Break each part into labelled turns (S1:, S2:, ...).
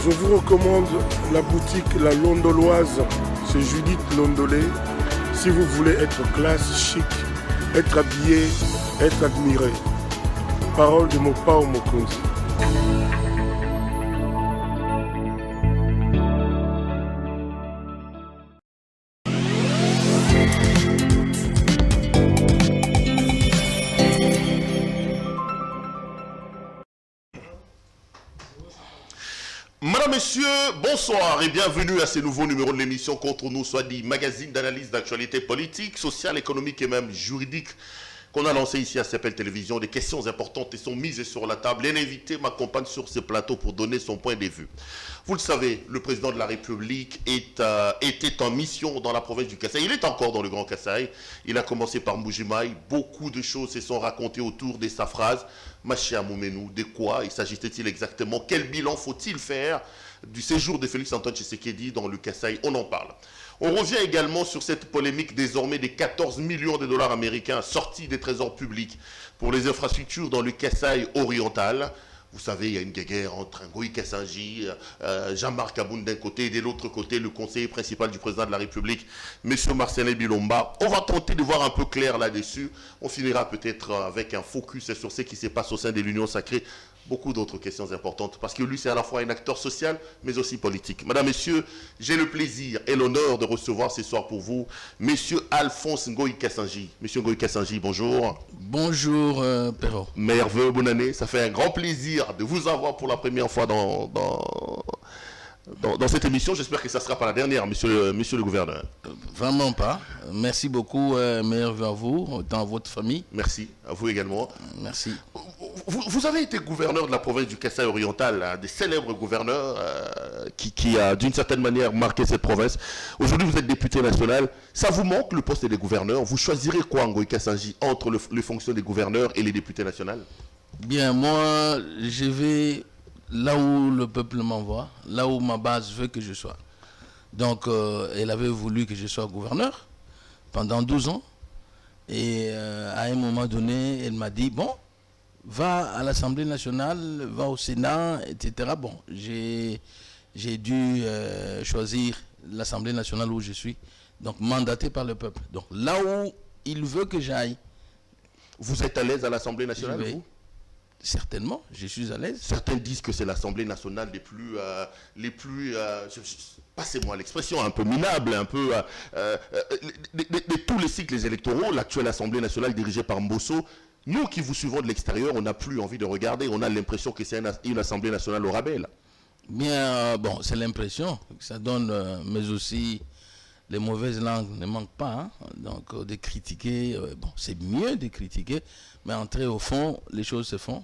S1: Je vous recommande la boutique La Londoloise, c'est Judith Londolé. Si vous voulez être classe, chic, être habillé, être admiré. Parole de Mopao Mokonzi.
S2: Madame, Messieurs, bonsoir et bienvenue à ce nouveau numéro de l'émission Contre nous, soit dit magazine d'analyse d'actualité politique, sociale, économique et même juridique qu'on a lancé ici à CPL Télévision. Des questions importantes sont mises sur la table. Un invité m'accompagne sur ce plateau pour donner son point de vue. Vous le savez, le président de la République était en mission dans la province du Kasaï. Il est encore dans le Grand Kasaï. Il a commencé par Mbuji-Mayi. Beaucoup de choses se sont racontées autour de sa phrase. Machi Amoumenou, de quoi il s'agissait-il exactement? Quel bilan faut-il faire du séjour de Félix-Antoine Tshisekedi dans le Kasaï? On en parle. On revient également sur cette polémique désormais des 14 millions de dollars américains sortis des trésors publics pour les infrastructures dans le Kasaï oriental. Vous savez, il y a une guerre entre Ngoï Kassanji, Jean-Marc Aboun d'un côté et de l'autre côté, le conseiller principal du président de la République, M. Marcelin Bilomba. On va tenter de voir un peu clair là-dessus. On finira peut-être avec un focus sur ce qui se passe au sein de l'Union sacrée. Beaucoup d'autres questions importantes, parce que lui, c'est à la fois un acteur social, mais aussi politique. Madame, Messieurs, j'ai le plaisir et l'honneur de recevoir ce soir pour vous M. Alphonse Ngoï Kassanji. M. Ngoï Kassanji, bonjour.
S3: Bonjour, Perrault.
S2: Meilleurs vœux, bonne année. Ça fait un grand plaisir de vous avoir pour la première fois dans cette émission. J'espère que ça ne sera pas la dernière, monsieur le gouverneur.
S3: Vraiment pas. Merci beaucoup, meilleurs vœux à vous, dans votre famille.
S2: Merci, à vous également.
S3: Merci.
S2: Vous avez été gouverneur de la province du Kasaï oriental, un des célèbres gouverneurs qui a d'une certaine manière marqué cette province. Aujourd'hui, vous êtes député national. Ça vous manque le poste des gouverneurs? Vous choisirez quoi, Ngoï Kassanji, entre les fonctions des gouverneurs et les députés nationaux?
S3: Bien, moi, je vais là où le peuple m'envoie, là où ma base veut que je sois. Donc, elle avait voulu que je sois gouverneur pendant 12 ans. Et à un moment donné, elle m'a dit, bon, va à l'Assemblée nationale, va au Sénat, etc. Bon, j'ai dû choisir l'Assemblée nationale où je suis, donc mandaté par le peuple. Donc là où il veut que j'aille.
S2: Vous êtes à l'aise à l'Assemblée nationale, vous?
S3: Certainement, je suis à l'aise.
S2: Certains disent que c'est l'Assemblée nationale les plus passez-moi l'expression, un peu minable, un peu de tous les cycles électoraux, l'actuelle Assemblée nationale dirigée par Mbosso. Nous qui vous suivons de l'extérieur, on n'a plus envie de regarder. On a l'impression que c'est une Assemblée nationale au rabais, là.
S3: Bien, bon, c'est l'impression que ça donne, mais aussi les mauvaises langues ne manquent pas. Hein. Donc, de critiquer, bon, c'est mieux de critiquer, mais entrer au fond, les choses se font.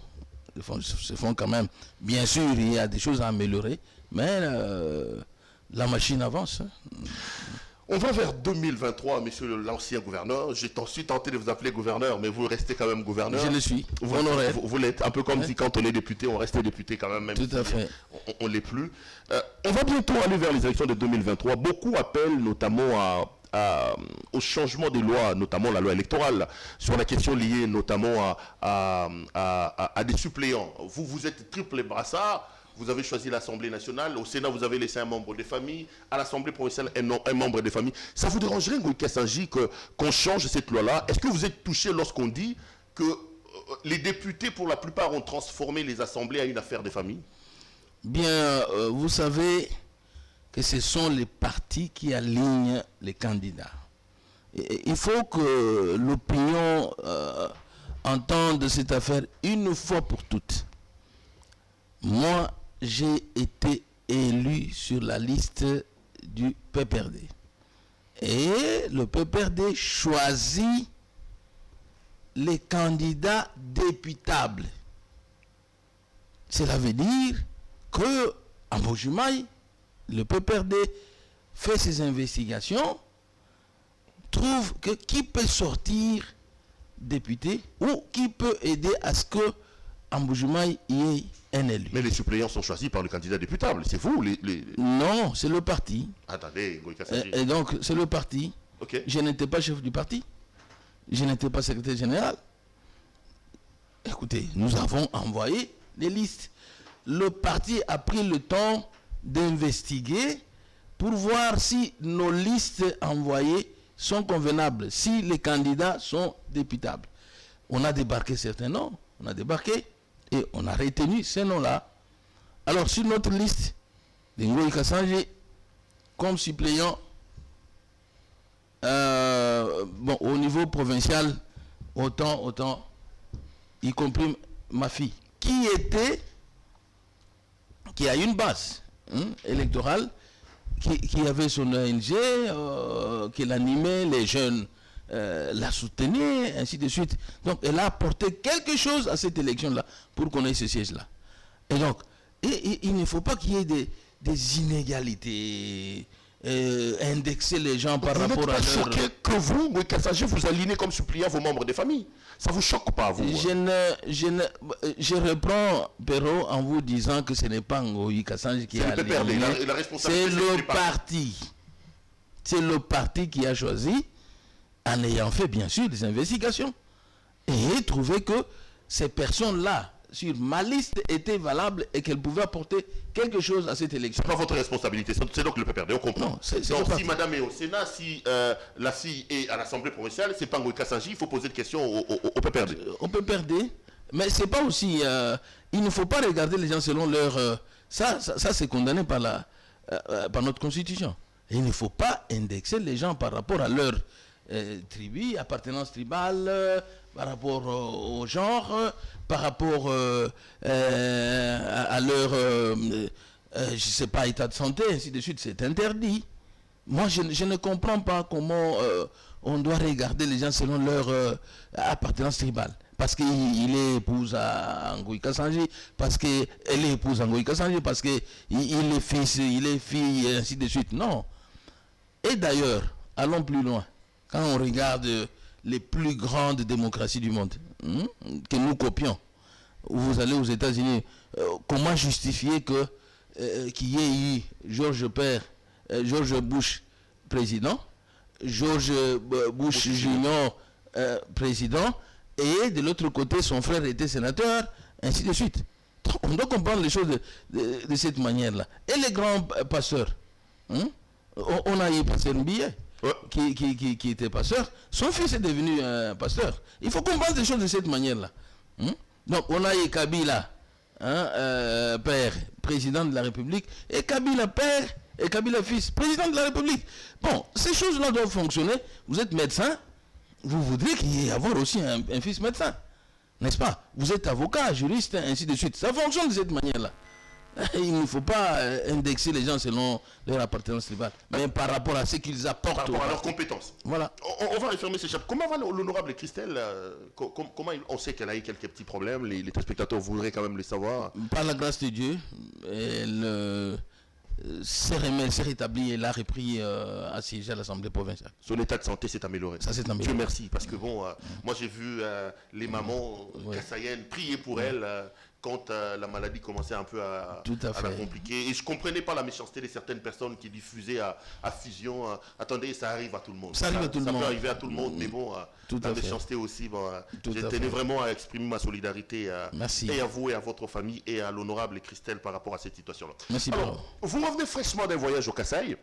S3: Se font quand même. Bien sûr, il y a des choses à améliorer, mais la machine avance. Hein.
S2: On va vers 2023, monsieur l'ancien gouverneur. J'ai suis tenté de vous appeler gouverneur, mais vous restez quand même gouverneur.
S3: Je le suis.
S2: Vous l'êtes, un peu comme si quand on est député, on restait député quand même.
S3: Tout à fait.
S2: On ne l'est plus. On va bientôt aller vers les élections de 2023. Beaucoup appellent notamment au changement des lois, notamment la loi électorale, sur la question liée notamment à des suppléants. Vous êtes triple brassard. Vous avez choisi l'Assemblée nationale. Au Sénat, vous avez laissé un membre des familles. À l'Assemblée provinciale, un membre des familles. Ça vous dérangerait, Ngoï Kassanji, qu'on change cette loi-là? Est-ce que vous êtes touché lorsqu'on dit que les députés, pour la plupart, ont transformé les assemblées à une affaire des familles?
S3: Bien, vous savez que ce sont les partis qui alignent les candidats. Et il faut que l'opinion entende cette affaire une fois pour toutes. Moi, j'ai été élu sur la liste du PPRD. Et le PPRD choisit les candidats députables. Cela veut dire que à Mbuji-Mayi, le PPRD fait ses investigations, trouve que qui peut sortir député ou qui peut aider à ce que à Mbuji-Mayi y ait un élu.
S2: Mais les suppléants sont choisis par le candidat députable, c'est vous
S3: Non, c'est le parti.
S2: Attendez, Ngoï Kassanji.
S3: Et donc, c'est le parti.
S2: Okay.
S3: Je n'étais pas chef du parti. Je n'étais pas secrétaire général. Écoutez, nous avons envoyé les listes. Le parti a pris le temps d'investiguer pour voir si nos listes envoyées sont convenables, si les candidats sont députables. On a débarqué certains noms, on a débarqué et on a retenu ces noms-là. Alors sur notre liste, Ngoï Kassanji comme suppléant au niveau provincial, autant, y compris ma fille, qui a une base électorale, qui avait son ONG, qui l'animait, les jeunes la soutenaient, ainsi de suite. Donc elle a apporté quelque chose à cette élection-là pour qu'on ait ce siège-là. Et donc, il ne faut pas qu'il y ait des inégalités, indexer les gens par rapport à leur...
S2: Vous n'êtes pas choqué que vous, Ngoï Kassanji, vous alignez comme suppléant vos membres de famille? Ça vous choque pas, vous?
S3: Je reprends, Perrault, en vous disant que ce n'est pas Ngoï Kassanji qui a aligné. C'est le parti. C'est le parti qui a choisi, en ayant fait bien sûr des investigations, et trouvé que ces personnes-là, sur ma liste, étaient valables et qu'elles pouvaient apporter quelque chose à cette élection.
S2: C'est pas votre responsabilité, c'est donc le PPRD, on comprend.
S3: Non,
S2: donc si madame est au Sénat, si la fille est à l'Assemblée provinciale, c'est pas Ngoï Kassanji, il faut poser des questions au PPRD.
S3: Au PPRD, mais c'est pas aussi... il ne faut pas regarder les gens selon leur... ça c'est condamné par notre constitution. Et il ne faut pas indexer les gens par rapport à leur tribu, appartenance tribale, par rapport au genre, par rapport à leur, je sais pas, état de santé, ainsi de suite. C'est interdit. Moi, je ne comprends pas comment on doit regarder les gens selon leur appartenance tribale. Parce qu'il est épouse à Ngoï Kassanji, parce qu'elle est épouse à Ngoï Kassanji, parce qu'il est fils, il est fille, et ainsi de suite. Non. Et d'ailleurs, allons plus loin. Quand on regarde les plus grandes démocraties du monde, que nous copions, où vous allez aux États-Unis, comment justifier qu'il y ait eu George Bush président, George Bush Junior président, et de l'autre côté, son frère était sénateur, ainsi de suite. Donc, on doit comprendre les choses de cette manière-là. Et les grands pasteurs, on a eu Pasteur Mbiye, qui était pasteur. Son fils est devenu pasteur. Il faut comprendre les choses de cette manière-là. Donc, on a eu Kabila, père, président de la République, et Kabila père, et Kabila fils, président de la République. Bon, ces choses-là doivent fonctionner. Vous êtes médecin, vous voudrez qu'il y ait avoir aussi un fils médecin, n'est-ce pas? Vous êtes avocat, juriste, ainsi de suite. Ça fonctionne de cette manière-là. Il ne faut pas indexer les gens selon leur appartenance tribale, mais par rapport à ce qu'ils apportent.
S2: Par rapport à leurs compétences.
S3: Voilà.
S2: On va refermer ces chapitres. Comment va l'honorable Christelle? Comment on sait qu'elle a eu quelques petits problèmes? Les téléspectateurs voudraient quand même le savoir.
S3: Par la grâce de Dieu, elle s'est rétablie et elle a repris à siéger à l'Assemblée provinciale.
S2: Son état de santé s'est amélioré.
S3: Ça s'est amélioré.
S2: Dieu merci, parce que bon, moi j'ai vu les mamans kassaïennes prier pour elle quand la maladie commençait un peu à la compliquer. Et je ne comprenais pas la méchanceté de certaines personnes qui diffusaient à Fusion. Attendez, ça arrive à tout le monde.
S3: Ça peut
S2: arriver à tout le monde, mais bon, la méchanceté aussi. Bon, je tenais vraiment à exprimer ma solidarité et à vous et à votre famille et à l'honorable Christelle par rapport à cette situation-là.
S3: Merci.
S2: Alors, vous revenez fraîchement d'un voyage au Kasaï.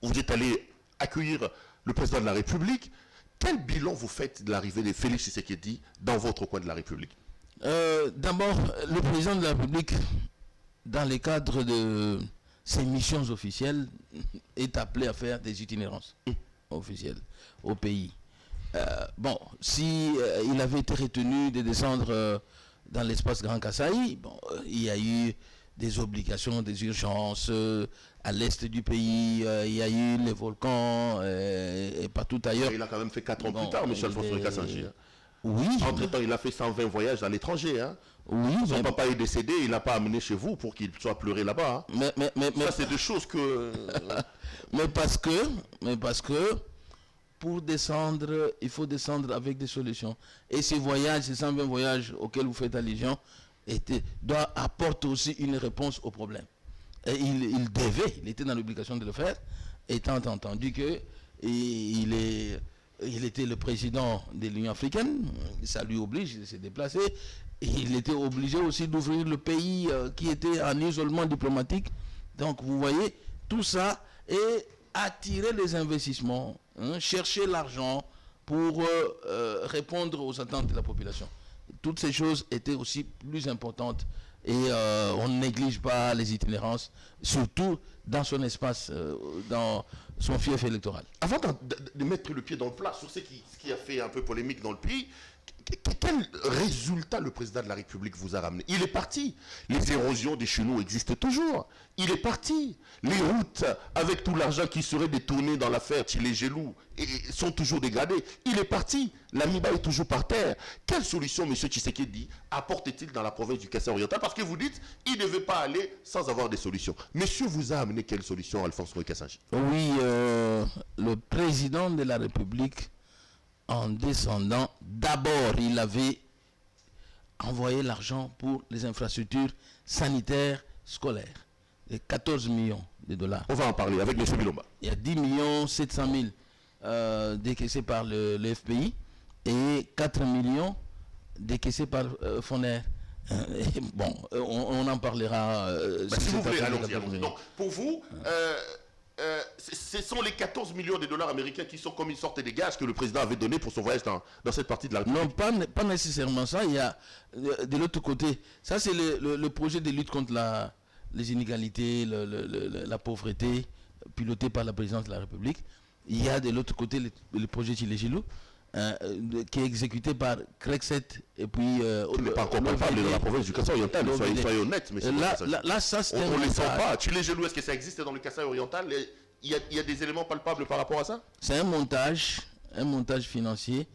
S2: Vous êtes allé accueillir le président de la République. Quel bilan vous faites de l'arrivée de Félix Tshisekedi dans votre coin de la République?
S3: D'abord, le président de la République, dans le cadre de ses missions officielles, est appelé à faire des itinérances officielles au pays. Bon, si il avait été retenu de descendre dans l'espace Grand Kasaï, bon, il y a eu des obligations, des urgences à l'est du pays, il y a eu les volcans et partout ailleurs.
S2: Il a quand même fait 4 ans plus tard, M. Alphonse Kassanji.
S3: Oui.
S2: Entre-temps, il a fait 120 voyages à l'étranger.
S3: Oui.
S2: Son papa est décédé, il n'a pas amené chez vous pour qu'il soit pleuré là-bas.
S3: Mais
S2: ça, c'est des choses que...
S3: mais parce que pour descendre, il faut descendre avec des solutions. Et ces voyages, ces 120 voyages auxquels vous faites allusion, doivent apporter aussi une réponse au problème. Et il était dans l'obligation de le faire, étant entendu que il était le président de l'Union africaine, ça lui oblige de se déplacer. Et il était obligé aussi d'ouvrir le pays qui était en isolement diplomatique Donc vous voyez, tout ça est attirer les investissements, chercher l'argent pour répondre aux attentes de la population. Toutes ces choses étaient aussi plus importantes et on ne néglige pas les itinérances, surtout dans son espace, dans son fief électoral.
S2: Avant de mettre le pied dans le plat sur ce qui a fait un peu polémique dans le pays, quel résultat le président de la République vous a ramené? Il est parti. Les érosions des chenaux existent toujours. Il est parti. Les routes, avec tout l'argent qui serait détourné dans l'affaire Tchilé-Gelou, sont toujours dégradées. Il est parti. L'Amiba est toujours par terre. Quelle solution, M. Tshisekedi, apporte-t-il dans la province du Kassai oriental? Parce que vous dites, il ne devait pas aller sans avoir des solutions. Monsieur vous a amené quelle solution, Alphonse Kassangi?
S3: Oui, le président de la République, en descendant, d'abord, il avait envoyé l'argent pour les infrastructures sanitaires scolaires. Et 14 millions de dollars.
S2: On va en parler avec M. Bilomba.
S3: Il y a 10 millions 700 000 décaissés par le FPI et 4 millions décaissés par Foner. Bon, on en parlera.
S2: Si vous voulez, allons-y. Donc, pour vous, ce sont les 14 millions de dollars américains qui sont comme une sorte de gage que le président avait donné pour son voyage dans cette partie de la République.
S3: Non, pas nécessairement ça. Il y a de l'autre côté, ça c'est le projet de lutte contre les inégalités, la pauvreté, piloté par la présidence de la République. Il y a de l'autre côté le projet Tchilé-Gelou, qui est exécuté par Crexet et puis...
S2: on n'est pas encore parlé de la province du Kassai oriental, soyez honnêtes, mais
S3: là, ça c'est
S2: on ne le sent pas. Tchilé-Gelou, est-ce que ça existe dans le Kassai oriental? Il y a des éléments palpables par rapport à ça?
S3: C'est un montage financier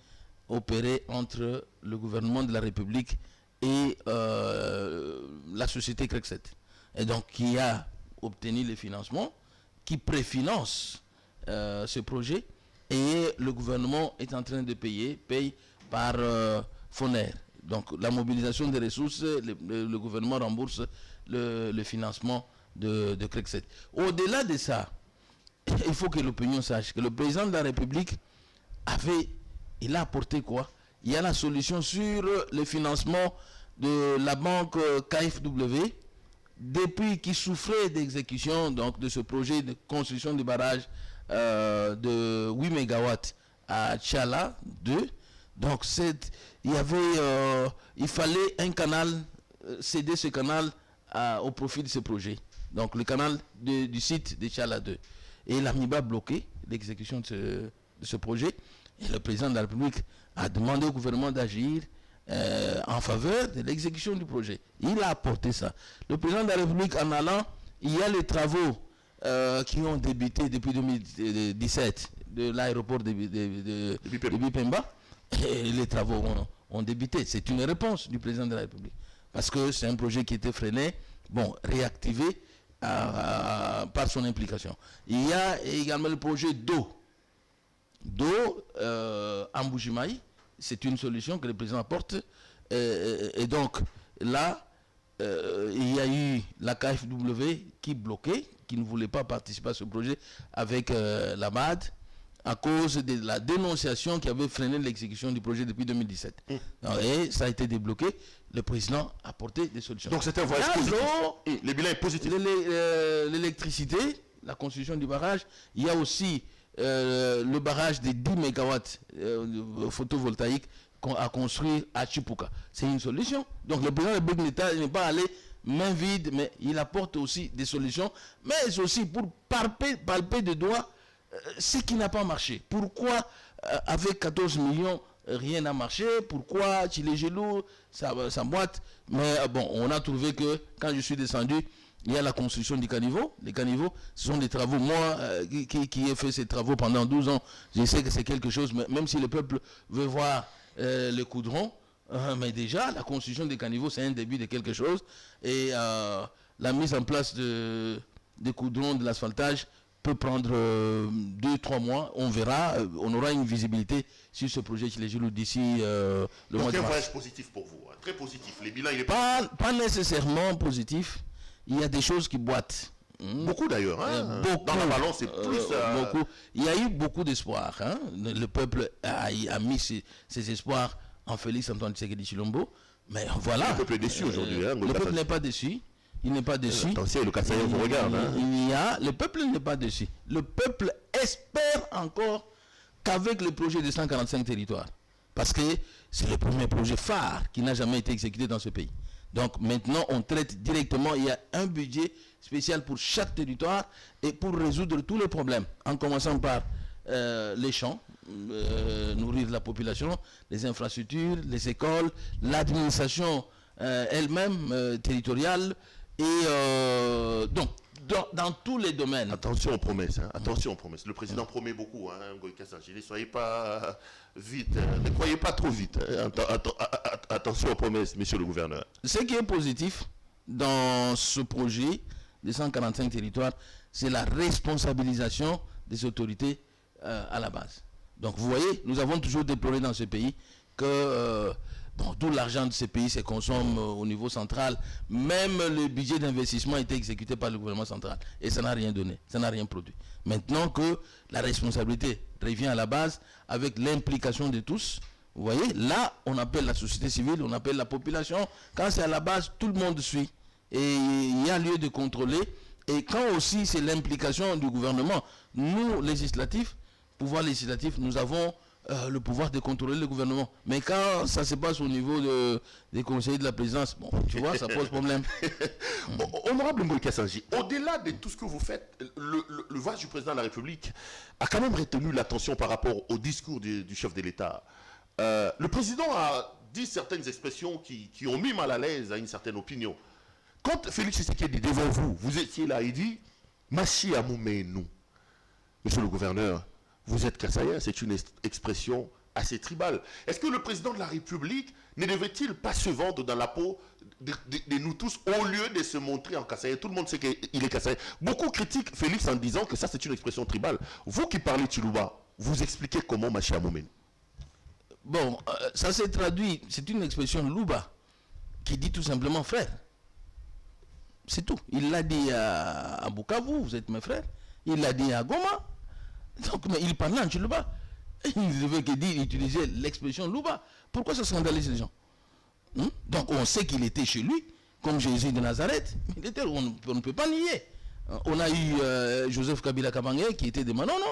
S3: opéré entre le gouvernement de la République et la société Crexet. Et donc, qui a obtenu les financements, qui préfinance ce projet, et le gouvernement est en train de paye par Foner. Donc, la mobilisation des ressources, le gouvernement rembourse le financement de Crexet. Au-delà de ça, il faut que l'opinion sache que le président de la République il a apporté quoi? Il y a la solution sur le financement de la banque KfW, depuis qu'il souffrait d'exécution donc de ce projet de construction du barrage de 8 MW à Tchala 2. Donc il fallait un canal, céder ce canal au profit de ce projet. Donc le canal du site de Tchala 2. Et l'AMIBA a bloqué l'exécution de ce projet. Et le président de la République a demandé au gouvernement d'agir en faveur de l'exécution du projet. Il a apporté ça. Le président de la République, en allant, il y a les travaux qui ont débuté depuis 2017 de l'aéroport de Bipemba. Et les travaux ont débuté. C'est une réponse du président de la République. Parce que c'est un projet qui était freiné, réactivé par son implication. Il y a également le projet d'eau. D'eau en Bougimaï. C'est une solution que le président apporte. Et donc, là, il y a eu la KfW qui bloquait, qui ne voulait pas participer à ce projet avec la MAD à cause de la dénonciation qui avait freiné l'exécution du projet depuis 2017. Et ça a été débloqué. Le président a apporté des solutions.
S2: Donc, c'est un voyage positif. Le bilan est positif.
S3: L'électricité, la construction du barrage, il y a aussi le barrage de 10 MW photovoltaïque à construire à Chipuka. C'est une solution. Donc le président de la République n'est pas allé main vide, mais il apporte aussi des solutions, mais aussi pour palper de doigts ce qui n'a pas marché. Pourquoi avec 14 millions rien n'a marché? Pourquoi Tchilé-Gelou, ça boite? Mais on a trouvé que quand je suis descendu, il y a la construction du caniveau. Les caniveaux, ce sont des travaux. Moi, qui ai fait ces travaux pendant 12 ans, je sais que c'est quelque chose, mais même si le peuple veut voir le coudron, mais déjà, la construction des caniveaux, c'est un début de quelque chose. Et la mise en place des coudrons, de l'asphaltage, peut prendre 2-3 mois. On verra, on aura une visibilité sur ce projet chez les Gelou d'ici le mois de mars.
S2: Donc un voyage positif pour vous, très positif. Les bilans, il est
S3: pas nécessairement positif. Il y a des choses qui boitent.
S2: Beaucoup d'ailleurs. Beaucoup. Dans la balance, c'est plus...
S3: Beaucoup. Il y a eu beaucoup d'espoir. Le peuple a mis ses espoirs en Félix Antoine Tshisekedi Tshilombo. Mais voilà.
S2: Le peuple est déçu aujourd'hui.
S3: Le peuple n'est pas déçu. Il n'est pas déçu.
S2: Attention, le Kassaïen vous regarde.
S3: Le peuple n'est pas déçu. Le peuple espère encore qu'avec le projet des 145 territoires, parce que c'est le premier projet phare qui n'a jamais été exécuté dans ce pays. Donc maintenant, on traite directement, il y a un budget spécial pour chaque territoire et pour résoudre tous les problèmes, en commençant par les champs, nourrir la population, les infrastructures, les écoles, l'administration elle-même territoriale, et donc dans tous les domaines.
S2: Attention aux promesses, hein. Attention aux promesses. Le président promet beaucoup, hein, Ngoï Kassaye. Ne soyez pas vite, hein. Ne croyez pas trop vite. Hein. Attention aux promesses, monsieur le gouverneur.
S3: Ce qui est positif dans ce projet des 145 territoires, c'est la responsabilisation des autorités à la base. Donc vous voyez, nous avons toujours déploré dans ce pays que tout l'argent de ces pays se consomme au niveau central. Même le budget d'investissement a été exécuté par le gouvernement central. Et ça n'a rien donné, ça n'a rien produit. Maintenant que la responsabilité revient à la base avec l'implication de tous, vous voyez, là, on appelle la société civile, on appelle la population. Quand c'est à la base, tout le monde suit. Et il y a lieu de contrôler. Et quand aussi c'est l'implication du gouvernement, nous, législatifs, pouvoir législatif, nous avons le pouvoir de contrôler le gouvernement. Mais quand ça se passe au niveau des conseillers de la présidence, bon, tu vois, ça pose problème.
S2: Honorable Ngoï Kassaye, au-delà de tout ce que vous faites, le voyage du président de la République a quand même retenu l'attention par rapport au discours du chef de l'État. Le président a dit certaines expressions qui ont mis mal à l'aise à une certaine opinion. Quand Félix Tshisekedi dit devant vous, vous étiez là, il dit « Machi Amoumé-nous ». Monsieur le gouverneur, vous êtes Kassaïen, c'est une expression assez tribale. Est-ce que le président de la République ne devait-il pas se vendre dans la peau de nous tous au lieu de se montrer en Kassaïen? Tout le monde sait qu'il est Kassaïen. Beaucoup critiquent Félix en disant que ça c'est une expression tribale. Vous qui parlez Chiluba, vous expliquez comment Machi Amoumé?
S3: Bon, ça s'est traduit, c'est une expression Louba qui dit tout simplement frère. C'est tout. Il l'a dit à Bukavu, vous êtes mes frères. Il l'a dit à Goma. Donc, mais il parlait en Chiluba. Il devait que dire, utiliser l'expression Louba. Pourquoi ça scandalise les gens? Donc on sait qu'il était chez lui, comme Jésus de Nazareth. Il était, on ne peut pas nier. On a eu Joseph Kabila Kabange qui était de Manono.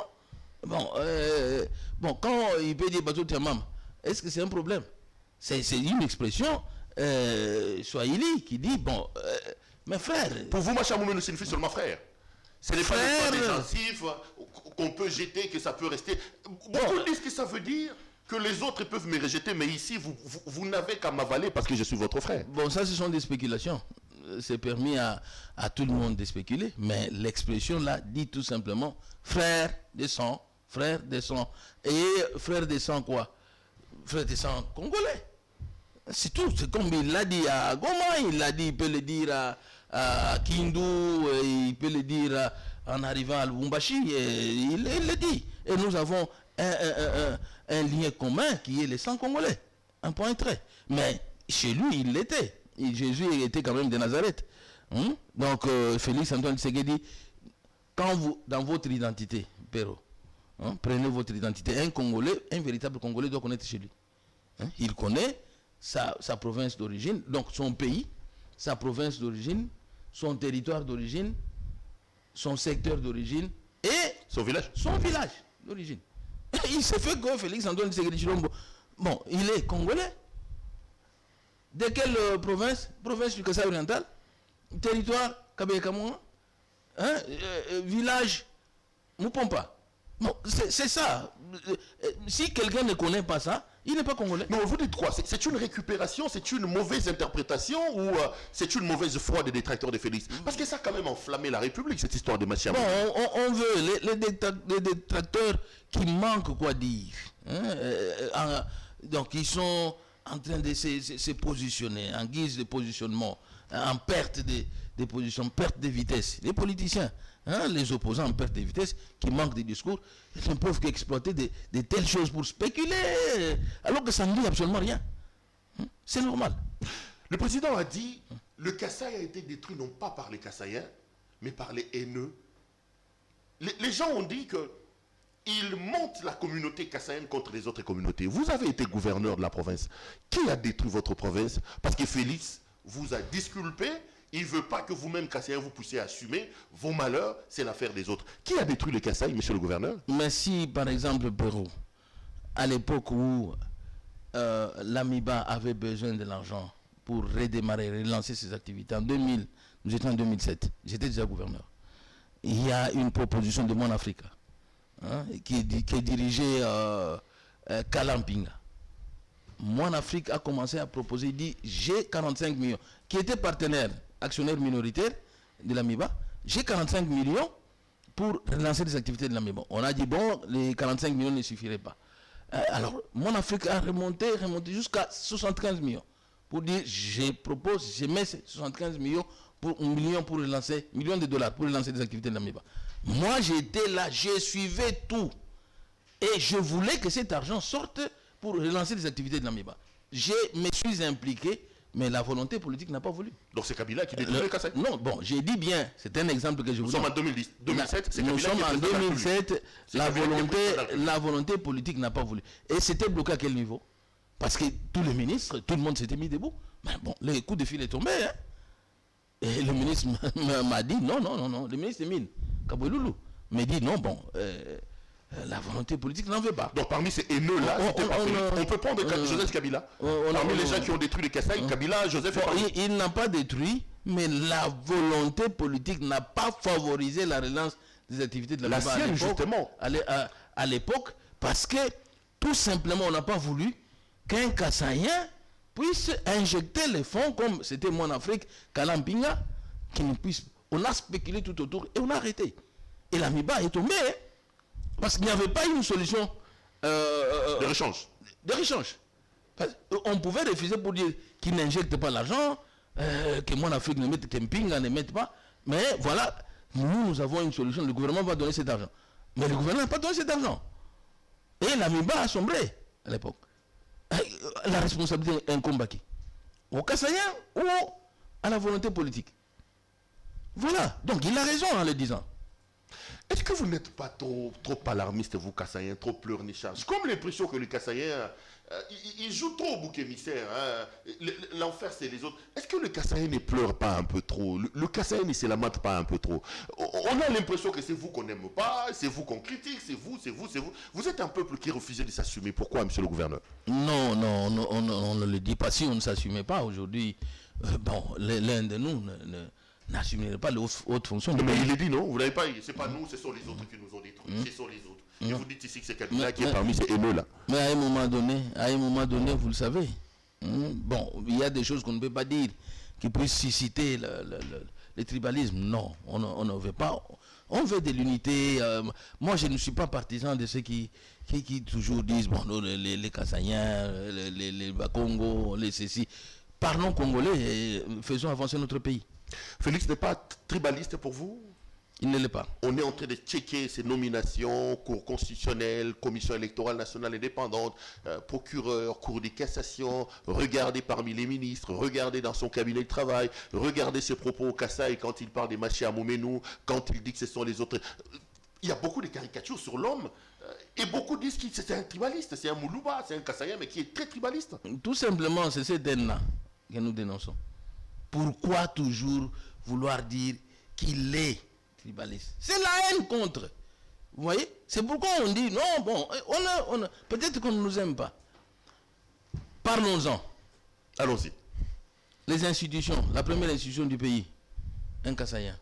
S3: Bon, quand il peut dire Bateau Tiamam, est-ce que c'est un problème? C'est une expression swahili qui dit, bon, mes frères.
S2: Pour vous, Machi Amoumé ne signifie seulement frère. Ce n'est pas des gencives qu'on peut jeter, que ça peut rester. Beaucoup disent que ça veut dire que les autres peuvent me rejeter, mais ici, vous n'avez qu'à m'avaler parce que je suis votre frère.
S3: Bon, ça, ce sont des spéculations. C'est permis à tout le monde de spéculer, mais l'expression là dit tout simplement frère de sang, frère de sang. Et frère de sang quoi? Frère de sang congolais. C'est tout. C'est comme il l'a dit à Goma, il l'a dit, il peut le dire à Kindu, il peut le dire en arrivant à Lubumbashi, il le dit. Et nous avons un lien commun qui est le sang congolais. Un point trait. Mais chez lui, il l'était. Jésus était quand même de Nazareth. Donc, Félix Antoine Tshisekedi, quand vous, dans votre identité, Péro, prenez votre identité, un Congolais, un véritable Congolais doit connaître chez lui. Il connaît sa province d'origine, donc son pays, sa province d'origine, son territoire d'origine, son secteur d'origine et
S2: son village
S3: d'origine. Il s'est fait que Félix Antoine Tshisekedi Tshilombo, bon, il est Congolais. De quelle province? Province du Kasaï oriental, territoire Kabé-Kamouan, village Mupompa. Bon, c'est ça. Si quelqu'un ne connaît pas ça, il n'est pas congolais.
S2: Non, vous dites quoi? C'est une récupération, c'est une mauvaise ou c'est une mauvaise foi des détracteurs de Félix? Parce que ça a quand même enflammé la République, cette histoire de Machi Amoumé.
S3: Bon, on veut les détracteurs qui manquent quoi dire. Donc ils sont en train de se positionner en guise de positionnement, en perte de position, perte de vitesse. Les politiciens, les opposants en perte de vitesse, qui manquent de discours, ils ne peuvent qu'exploiter de telles choses pour spéculer, alors que ça ne dit absolument rien. C'est normal.
S2: Le président a dit, le Kasaï a été détruit non pas par les Kassaïens, mais par les haineux. Les gens ont dit que il monte la communauté kassaïenne contre les autres communautés. Vous avez été gouverneur de la province. Qui a détruit votre province? Parce que Félix vous a disculpé Il ne veut pas que vous-même, Kassaïen, vous puissiez assumer vos malheurs, c'est l'affaire des autres. Qui a détruit le Kasaï, monsieur le gouverneur?
S3: Mais si, par exemple, Pérou, à l'époque où l'AMIBA avait besoin de l'argent pour redémarrer, relancer ses activités, en 2000, nous étions en 2007, j'étais déjà gouverneur. Il y a une proposition de Mon Africa qui est dirigée Kalampinga. Mon Afrique a commencé à proposer, il dit j'ai 45 millions, qui était partenaire, actionnaire minoritaire de l'AMIBA, j'ai 45 millions pour relancer les activités de l'AMIBA. On a dit bon, les 45 millions ne suffiraient pas. Alors, Mon Afrique a remonté jusqu'à 75 millions. Pour dire, je mets 75 millions pour millions de dollars pour relancer les activités de l'AMIBA. Moi, j'étais là, je suivais tout. Et je voulais que cet argent sorte pour relancer les activités de l'AMIBA. Je me suis impliqué, mais la volonté politique n'a pas voulu.
S2: Donc c'est Kabila qui détruit le Kasaï?
S3: Non, bon, j'ai dit bien, c'est un exemple que je vous donne.
S2: Nous sommes en 2007, c'est Kabila
S3: nous sommes en 2007, la volonté politique n'a pas voulu. Et c'était bloqué à quel niveau? Parce que tous les ministres, tout le monde s'était mis debout. Mais bon, le coup de fil est tombé. Hein? Et le ministre m'a dit non. Le ministre des Mines, Kabouloulou, m'a dit non, bon, la volonté politique n'en veut pas.
S2: Donc parmi ces haineux-là, on peut prendre Joseph Kabila. Parmi les gens qui ont détruit les Kasaï, Kabila, Joseph est parmi.
S3: Il n'a pas détruit, mais la volonté politique n'a pas favorisé la relance des activités de la
S2: sienne, justement.
S3: À l'époque, parce que tout simplement, on n'a pas voulu qu'un Kassaïen puisse injecter les fonds comme c'était Mon Afrique, Kalampinga, qui ne puisse. On a spéculé tout autour et on a arrêté. Et l'AMIBA est tombé, hein, parce qu'il n'y avait pas une solution
S2: de rechange.
S3: On pouvait refuser pour dire qu'il n'injecte pas l'argent, que Mon Afrique ne mette, Kempinga ne mette pas. Mais voilà, nous avons une solution. Le gouvernement va donner cet argent. Mais le gouvernement n'a pas donné cet argent. Et l'AMIBA a sombré à l'époque. La responsabilité incombe à qui? Au Kassaïen ou à la volonté politique? Voilà. Donc il a raison en le disant.
S2: Est-ce que vous n'êtes pas trop alarmiste, vous, Kassaïen, trop pleurnichard? J'ai comme l'impression que le Kassaïen, il joue trop au bouc émissaire. Hein. L'enfer, c'est les autres. Est-ce que le Kassaïen ne pleure pas un peu trop? Le Kassaïen ne se lamente pas un peu trop? On a l'impression que c'est vous qu'on n'aime pas, c'est vous qu'on critique, c'est vous. Vous êtes un peuple qui refusait de s'assumer. Pourquoi, monsieur le gouverneur?
S3: Non, on ne le dit pas. Si on ne s'assumait pas aujourd'hui, l'un de nous n'assumerait pas les hautes fonctions.
S2: Mais il est dit non, vous n'avez pas, c'est pas nous, ce sont les autres qui nous ont détruits, ce sont les autres. Et vous dites ici que c'est Kabila qui est parmi ces haineux-là.
S3: Mais à un moment donné, vous le savez, bon, il y a des choses qu'on ne peut pas dire qui puissent susciter le tribalisme. Non, on ne veut pas. On veut de l'unité. Moi, je ne suis pas partisan de ceux qui toujours disent, bon, les Kassaïens, les Bakongo, les ceci. Parlons congolais et faisons avancer notre pays.
S2: Félix n'est pas tribaliste pour vous?
S3: Il ne l'est pas.
S2: On est en train de checker ses nominations, Cour constitutionnelle, Commission électorale nationale indépendante, procureur, Cour des cassations, regardez parmi les ministres, regardez dans son cabinet de travail, regardez ses propos au Kasaï quand il parle des machis à Moumenou, quand il dit que ce sont les autres. Il y a beaucoup de caricatures sur l'homme et beaucoup disent que c'est un tribaliste, c'est un Moulouba, c'est un Kassaïen, mais qui est très tribaliste.
S3: Tout simplement, c'est cette haine-là que nous dénonçons. Pourquoi toujours vouloir dire qu'il est tribaliste? C'est la haine contre. Vous voyez? C'est pourquoi on dit non, bon, peut-être qu'on ne nous aime pas. Parlons-en.
S2: Allons-y.
S3: Les institutions, la première institution du pays, un Kassaïen.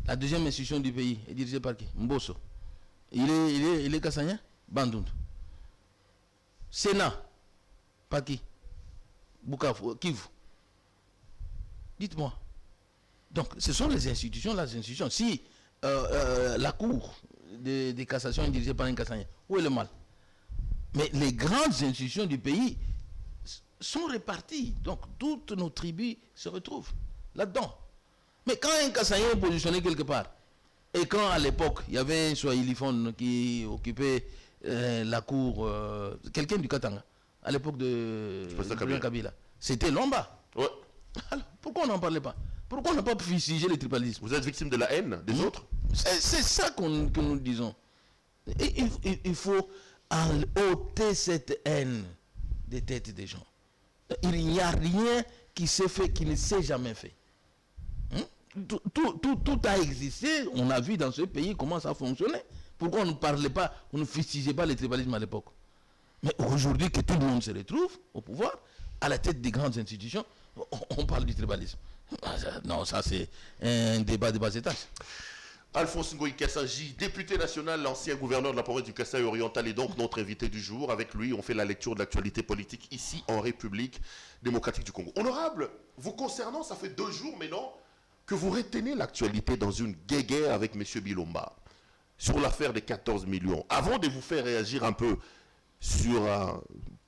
S3: La deuxième institution du pays est dirigée par qui? Mbosso. Il est Kassaïen? Bandundu. Sénat, par qui? Bukavu, Kivu. Dites-moi. Donc, ce sont les institutions, Si la Cour des cassations est dirigée par un Kassaïen, où est le mal? Mais les grandes institutions du pays sont réparties. Donc, toutes nos tribus se retrouvent là-dedans. Mais quand un Kassaïen est positionné quelque part, et quand à l'époque, il y avait un Swahiliphone qui occupait la cour, quelqu'un du Katanga, à l'époque de Kabila, c'était Lomba.
S2: Ouais.
S3: Alors, pourquoi on n'en parlait pas? Pourquoi on n'a pas fustigé le tribalisme?
S2: Vous êtes victime de la haine des autres?
S3: C'est ça que nous disons. Et il faut ôter cette haine des têtes des gens. Il n'y a rien qui s'est fait, qui ne s'est jamais fait. tout a existé. On a vu dans ce pays comment ça fonctionnait. Pourquoi on ne parlait pas, on ne fustigeait pas le tribalisme à l'époque? Mais aujourd'hui que tout le monde se retrouve au pouvoir, à la tête des grandes institutions, on parle du tribalisme. Non, ça c'est un débat de bas étage.
S2: Alphonse Ngoï Kassaji, député national, l'ancien gouverneur de la province du Kasaï oriental, est donc notre invité du jour. Avec lui, on fait la lecture de l'actualité politique ici en République démocratique du Congo. Honorable, vous concernant, ça fait 2 jours maintenant que vous retenez l'actualité dans une guéguerre avec M. Bilomba sur l'affaire des 14 millions. Avant de vous faire réagir un peu sur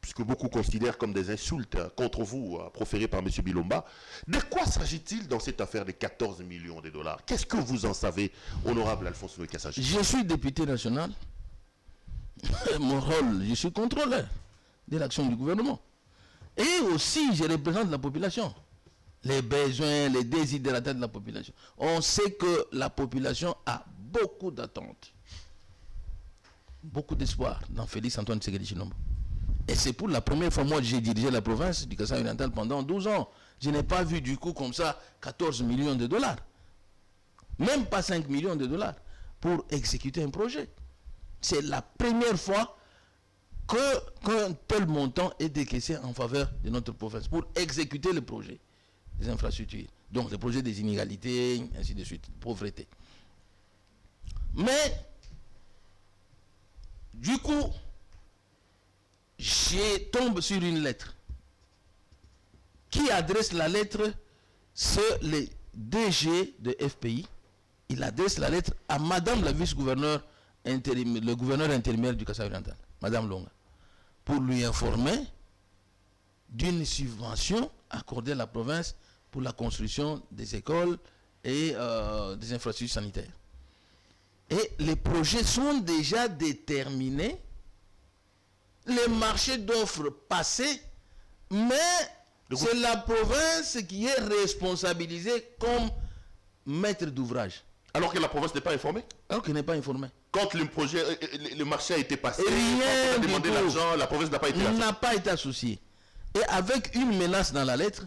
S2: ce que beaucoup considèrent comme des insultes contre vous proférées par M. Bilomba, de quoi s'agit-il dans cette affaire des 14 millions de dollars? Qu'est-ce que vous en savez, honorable Alphonse Ngoï Kassaji?
S3: Je suis député national. Mon rôle, je suis contrôleur de l'action du gouvernement. Et aussi, je représente la population. Les besoins, les désidératas de la population. On sait que la population a beaucoup d'attentes, beaucoup d'espoir dans Félix Antoine Tshisekedi Tshilombo. Et c'est pour la première fois, moi, j'ai dirigé la province du Kasaï oriental pendant 12 ans. Je n'ai pas vu du coup comme ça 14 millions de dollars. Même pas 5 millions de dollars pour exécuter un projet. C'est la première fois qu'un tel montant est décaissé en faveur de notre province pour exécuter le projet des infrastructures. Donc le projet des inégalités, ainsi de suite, pauvreté. Mais, du coup, je tombe sur une lettre. Qui adresse la lettre? C'est le DG de FPI. Il adresse la lettre à Madame la vice-gouverneure, le gouverneur intérimaire du Kasaï oriental, Madame Longa, pour lui informer d'une subvention accordée à la province pour la construction des écoles et des infrastructures sanitaires. Et les projets sont déjà déterminés, les marchés d'offres passés, mais c'est la province qui est responsabilisée comme maître d'ouvrage.
S2: Alors que la province n'est pas informée?
S3: Alors qu'elle n'est pas informée.
S2: Quand le projet, le marché a été passé,
S3: Rien
S2: quand on a
S3: du
S2: demandé
S3: tout.
S2: l'argent, la province n'a pas été associée.
S3: N'a pas été associée. Et avec une menace dans la lettre,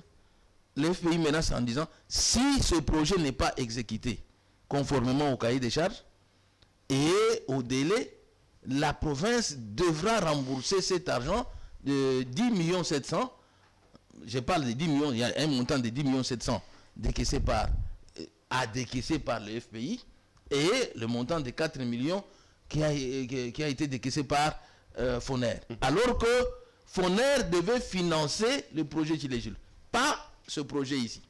S3: le FPI menace en disant, si ce projet n'est pas exécuté conformément au cahier des charges et au délai, la province devra rembourser cet argent de 10 700 000. Je parle de 10 millions, il y a un montant de 10 700 000 décaissé par le FPI et le montant de 4 millions qui a été décaissé par Foner. Alors que Foner devait financer le projet Chile-Jules, pas ce projet ici.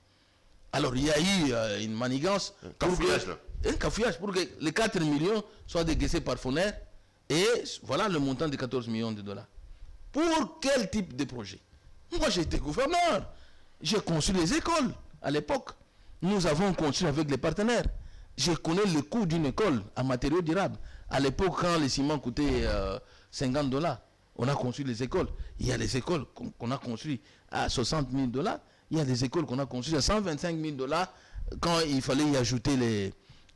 S3: Alors il y a eu une manigance, un cafouillage pour que les 4 millions soient décaissés par Foner et voilà le montant de 14 millions de dollars. Pour quel type de projet? Moi j'étais gouverneur, j'ai construit les écoles à l'époque. Nous avons construit avec les partenaires. Je connais le coût d'une école en matériaux durables. À l'époque, quand le ciment coûtait 50 $, on a construit les écoles. Il y a des écoles qu'on a construites à 60 000 $. Il y a des écoles qu'on a construites à 125 000 $ quand il fallait y ajouter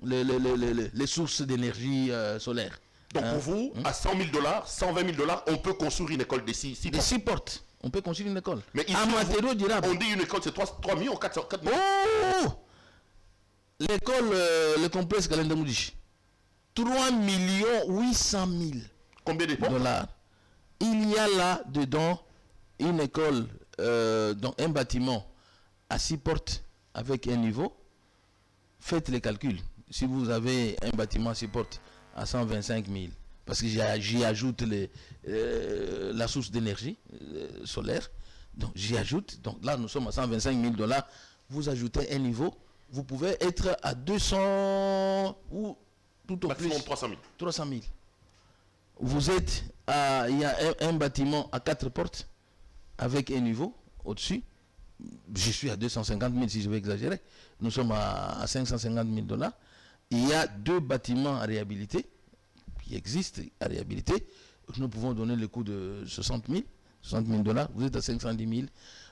S3: les sources d'énergie solaire.
S2: Donc pour vous, à 100 000 $, 120 000 $, on peut construire une école de 6
S3: portes. On peut construire une école.
S2: Mais ici,
S3: en matériaux durables.
S2: On dit une école, c'est 3 millions, 4 millions.
S3: Oh! L'école, le complexe Kalendamoudish, 3 800 000
S2: Combien de
S3: dollars. Il y a là-dedans une école, donc un bâtiment à 6 portes avec un niveau. Faites les calculs. Si vous avez un bâtiment à 6 portes à 125 000, parce que j'y ajoute la source d'énergie solaire, donc j'y ajoute, donc là nous sommes à 125 000 $, vous ajoutez un niveau, vous pouvez être à 200 ou tout au
S2: maximum
S3: plus
S2: 300 000.
S3: 300 000. Vous êtes à, il y a un bâtiment à 4 portes avec un niveau au-dessus. Je suis à 250 000 si je vais exagérer. Nous sommes à 550 000 $. Il y a 2 bâtiments à réhabiliter qui existent à réhabiliter. Nous pouvons donner le coût de 60 000 $. Vous êtes à 510 000.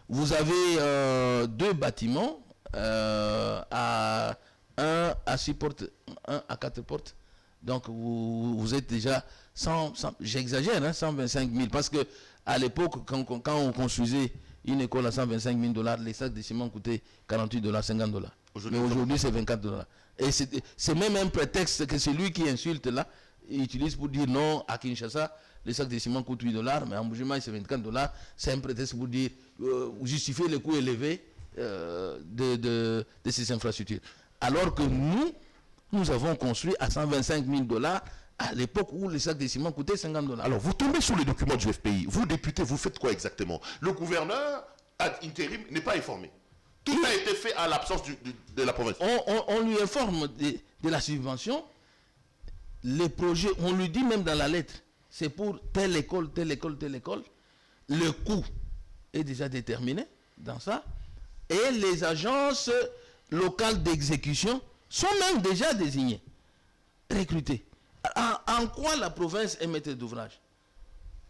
S3: Vous avez 2 bâtiments à 1 à 6 portes, 1 à 4 portes. Donc vous êtes déjà 100 j'exagère, hein, 125 000. Parce que à l'époque, quand on construisait une école à 125 000 $, les sacs de ciment coûtaient 48 $, 50 $. Mais aujourd'hui, c'est 24 dollars. Et c'est même un prétexte que celui qui insulte là, il utilise pour dire non, à Kinshasa, le sac de ciment coûte 8 dollars, mais en Mbuji-Mayi, c'est 24 dollars. C'est un prétexte pour dire, justifier les coûts élevés de ces infrastructures. Alors que nous avons construit à 125 000 dollars à l'époque où le sac de ciment coûtait 50 dollars.
S2: Alors, vous tombez sur les documents du FPI. Vous, député, vous faites quoi exactement? Le gouverneur, ad intérim, n'est pas informé. Tout a été fait à l'absence de la province.
S3: On lui informe de la subvention. Les projets, on lui dit même dans la lettre, c'est pour telle école, telle école, telle école. Le coût est déjà déterminé dans ça. Et les agences locales d'exécution sont même déjà désignées, recrutées. En quoi la province est maître d'ouvrage?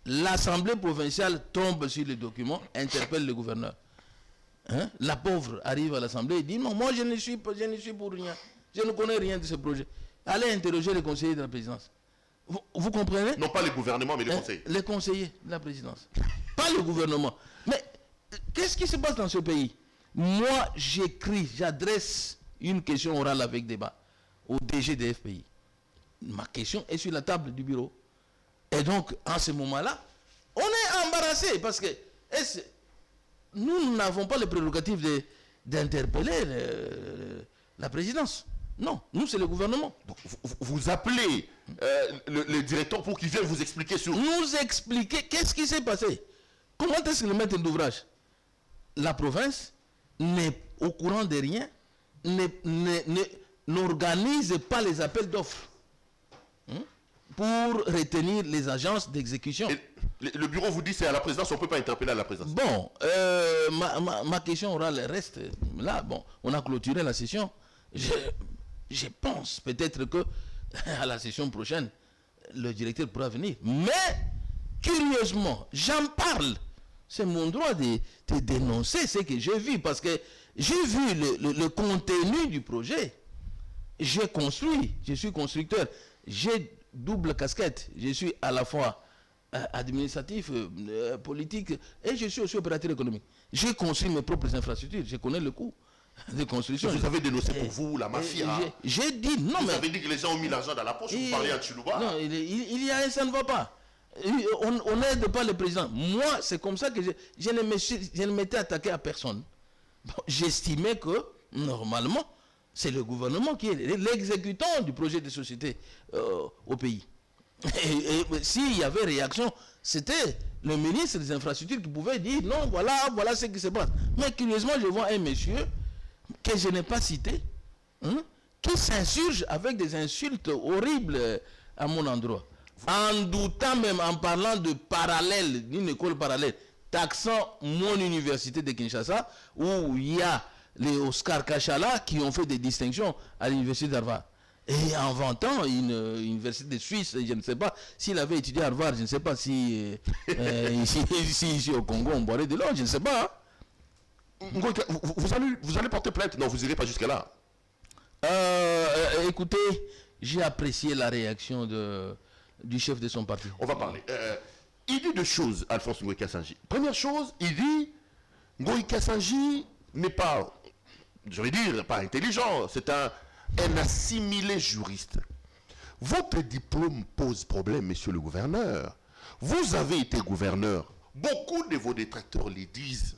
S3: L'Assemblée provinciale tombe sur les documents, interpelle le gouverneur. Hein? La pauvre arrive à l'Assemblée et dit non, moi je ne suis pour rien. Je ne connais rien de ce projet. Allez interroger les conseillers de la présidence. Vous comprenez?
S2: Non pas les gouvernements, mais les conseillers.
S3: Les conseillers de la présidence. Pas le gouvernement. Mais qu'est-ce qui se passe dans ce pays? Moi, j'écris, j'adresse une question orale avec débat au DG des FPI. Ma question est sur la table du bureau. Et donc, en ce moment-là, on est embarrassé parce que nous n'avons pas les prérogatives d'interpeller la présidence. Non, nous, c'est le gouvernement.
S2: Donc, vous appelez le directeur pour qu'il vienne vous expliquer sur...
S3: Nous expliquer qu'est-ce qui s'est passé. Comment est-ce que le maître d'ouvrage, la province, n'est au courant de rien, n'organise pas les appels d'offres pour retenir les agences d'exécution.
S2: Le bureau vous dit c'est à la présidence, on ne peut pas interpeller à la présidence.
S3: Bon, ma question orale reste là. Bon, on a clôturé la session. Je pense peut-être que à la session prochaine, le directeur pourra venir. Mais, curieusement, j'en parle. C'est mon droit de dénoncer ce que j'ai vu. Parce que j'ai vu le contenu du projet. J'ai construit, je suis constructeur. J'ai double casquette. Je suis à la fois administratif, politique, et je suis aussi opérateur économique. J'ai construit mes propres infrastructures. Je connais le coût de construction.
S2: Vous avez dénoncé pour vous la mafia.
S3: J'ai dit non,
S2: vous avez dit que les gens ont mis l'argent dans la poche. Vous parlez à Chilouba.
S3: Non, il y a un, ça ne va pas. On n'aide pas le président. Moi, c'est comme ça que je ne m'étais attaqué à personne. Bon, j'estimais que, normalement, c'est le gouvernement qui est l'exécutant du projet de société au pays. Et s'il y avait réaction, c'était le ministre des Infrastructures qui pouvait dire non, voilà ce qui se passe. Mais curieusement, je vois un monsieur que je n'ai pas cité, qui s'insurge avec des insultes horribles à mon endroit. En doutant même, en parlant de parallèle, d'une école parallèle, taxant mon université de Kinshasa, où il y a les Oscar Kachala qui ont fait des distinctions à l'université d'Harvard. Et en vantant une université de Suisse, je ne sais pas, s'il avait étudié à Harvard, je ne sais pas si ici au Congo on boirait de l'eau, je ne sais pas.
S2: Vous allez porter plainte? Non, vous n'irez pas jusqu'à là.
S3: Écoutez, j'ai apprécié la réaction du chef de son parti.
S2: On va parler. Il dit deux choses, Alphonse Ngoï Kassanji. Première chose, il dit Ngoï Kassanji n'est pas, je vais dire, pas intelligent, c'est un assimilé juriste. Votre diplôme pose problème, monsieur le gouverneur. Vous avez été gouverneur. Beaucoup de vos détracteurs le disent.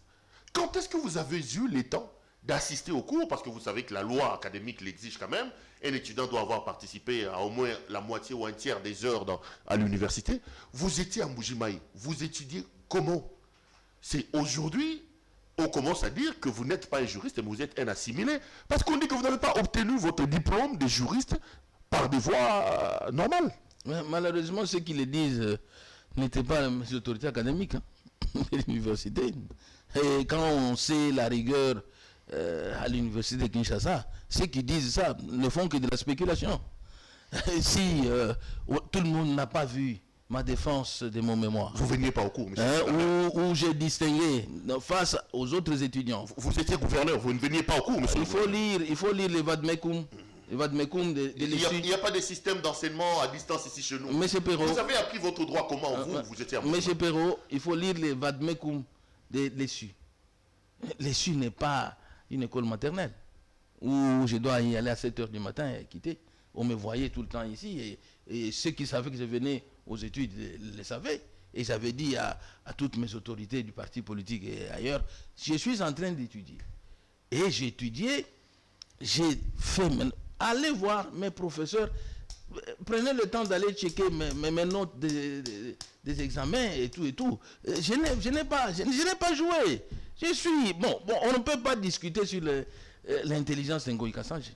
S2: Quand est-ce que vous avez eu le temps d'assister au cours? Parce que vous savez que la loi académique l'exige quand même. Un étudiant doit avoir participé à au moins la moitié ou un tiers des heures à l'université. Vous étiez à Mbuji-Mayi. Vous étudiez comment? C'est aujourd'hui, on commence à dire que vous n'êtes pas un juriste, mais vous êtes un assimilé. Parce qu'on dit que vous n'avez pas obtenu votre diplôme de juriste par des voies normales.
S3: Mais malheureusement, ceux qui le disent n'étaient pas les autorités académiques de l'université. Et quand on sait la rigueur à l'université de Kinshasa, ceux qui disent ça ne font que de la spéculation. Si tout le monde n'a pas vu ma défense de mon mémoire.
S2: Vous ne veniez pas au cours, monsieur.
S3: Où j'ai distingué face aux autres étudiants.
S2: Vous étiez gouverneur, vous ne veniez pas au cours, monsieur.
S3: Il faut lire les vademecum. Il
S2: n'y a pas de système d'enseignement à distance ici chez nous.
S3: Monsieur Perrault,
S2: vous avez appris votre droit comment vous étiez à
S3: Monsieur Perrault, il faut lire les vademecum de l'ESU. L'ESU n'est pas une école maternelle où je dois y aller à 7h du matin et quitter. On me voyait tout le temps ici et ceux qui savaient que je venais aux études le savaient. Et j'avais dit à toutes mes autorités du parti politique et ailleurs, je suis en train d'étudier. Et j'ai étudié, j'ai fait... Allez voir mes professeurs, prenez le temps d'aller checker mes notes des examens et tout et tout. Je n'ai pas joué. Je suis... Bon, on ne peut pas discuter sur l'intelligence d'Ngoï Kassanji.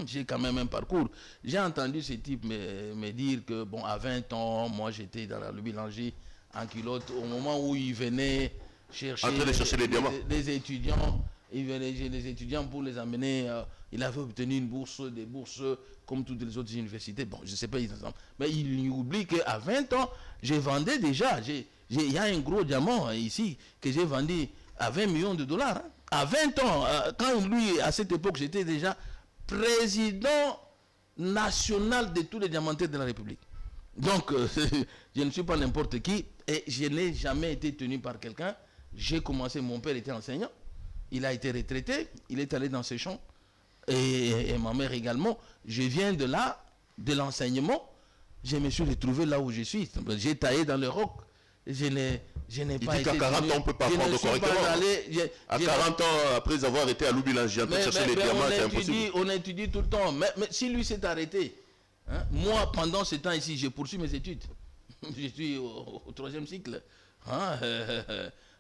S3: J'ai quand même un parcours. J'ai entendu ce type me dire que, bon, à 20 ans, moi j'étais dans la Lubilangé en culotte, au moment où il venait chercher,
S2: les diamants.
S3: Les étudiants. Il venait les étudiants pour les amener. Il avait obtenu des bourses comme toutes les autres universités. Bon, je ne sais pas, mais il oublie qu'à 20 ans, je vendais déjà. Il y a un gros diamant ici que j'ai vendu à 20 millions de dollars. Hein. À 20 ans, quand lui, à cette époque, j'étais déjà président national de tous les diamantaires de la République. Donc, je ne suis pas n'importe qui et je n'ai jamais été tenu par quelqu'un. J'ai commencé, mon père était enseignant. Il a été retraité, il est allé dans ses champs. Et ma mère également. Je viens de là, de l'enseignement. Je me suis retrouvé là où je suis. J'ai taillé dans le roc. Je n'ai pas été...
S2: Il dit qu'à 40 ans, on ne peut pas prendre correctement. À 40 ans, après avoir été à Lubilangé, en train de chercher les diamants, c'est impossible.
S3: On étudie tout le temps. Mais si lui s'est arrêté, hein, moi, pendant ce temps ici, j'ai poursuivi mes études. Je suis au 3e cycle. Hein,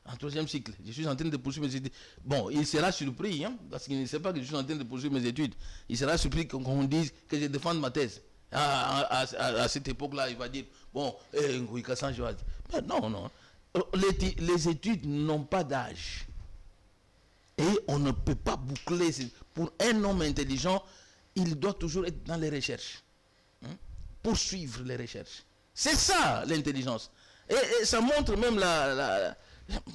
S3: en 3e cycle. Je suis en train de poursuivre mes études. Bon, il sera surpris, hein, parce qu'il ne sait pas que je suis en train de poursuivre mes études. Il sera surpris qu'on dise que je défende ma thèse. À cette époque-là, il va dire, bon, Ngouï Kassanji va dire. Mais non. Les études n'ont pas d'âge. Et on ne peut pas boucler. Pour un homme intelligent, il doit toujours être dans les recherches. Hein? Poursuivre les recherches. C'est ça, l'intelligence. Et ça montre même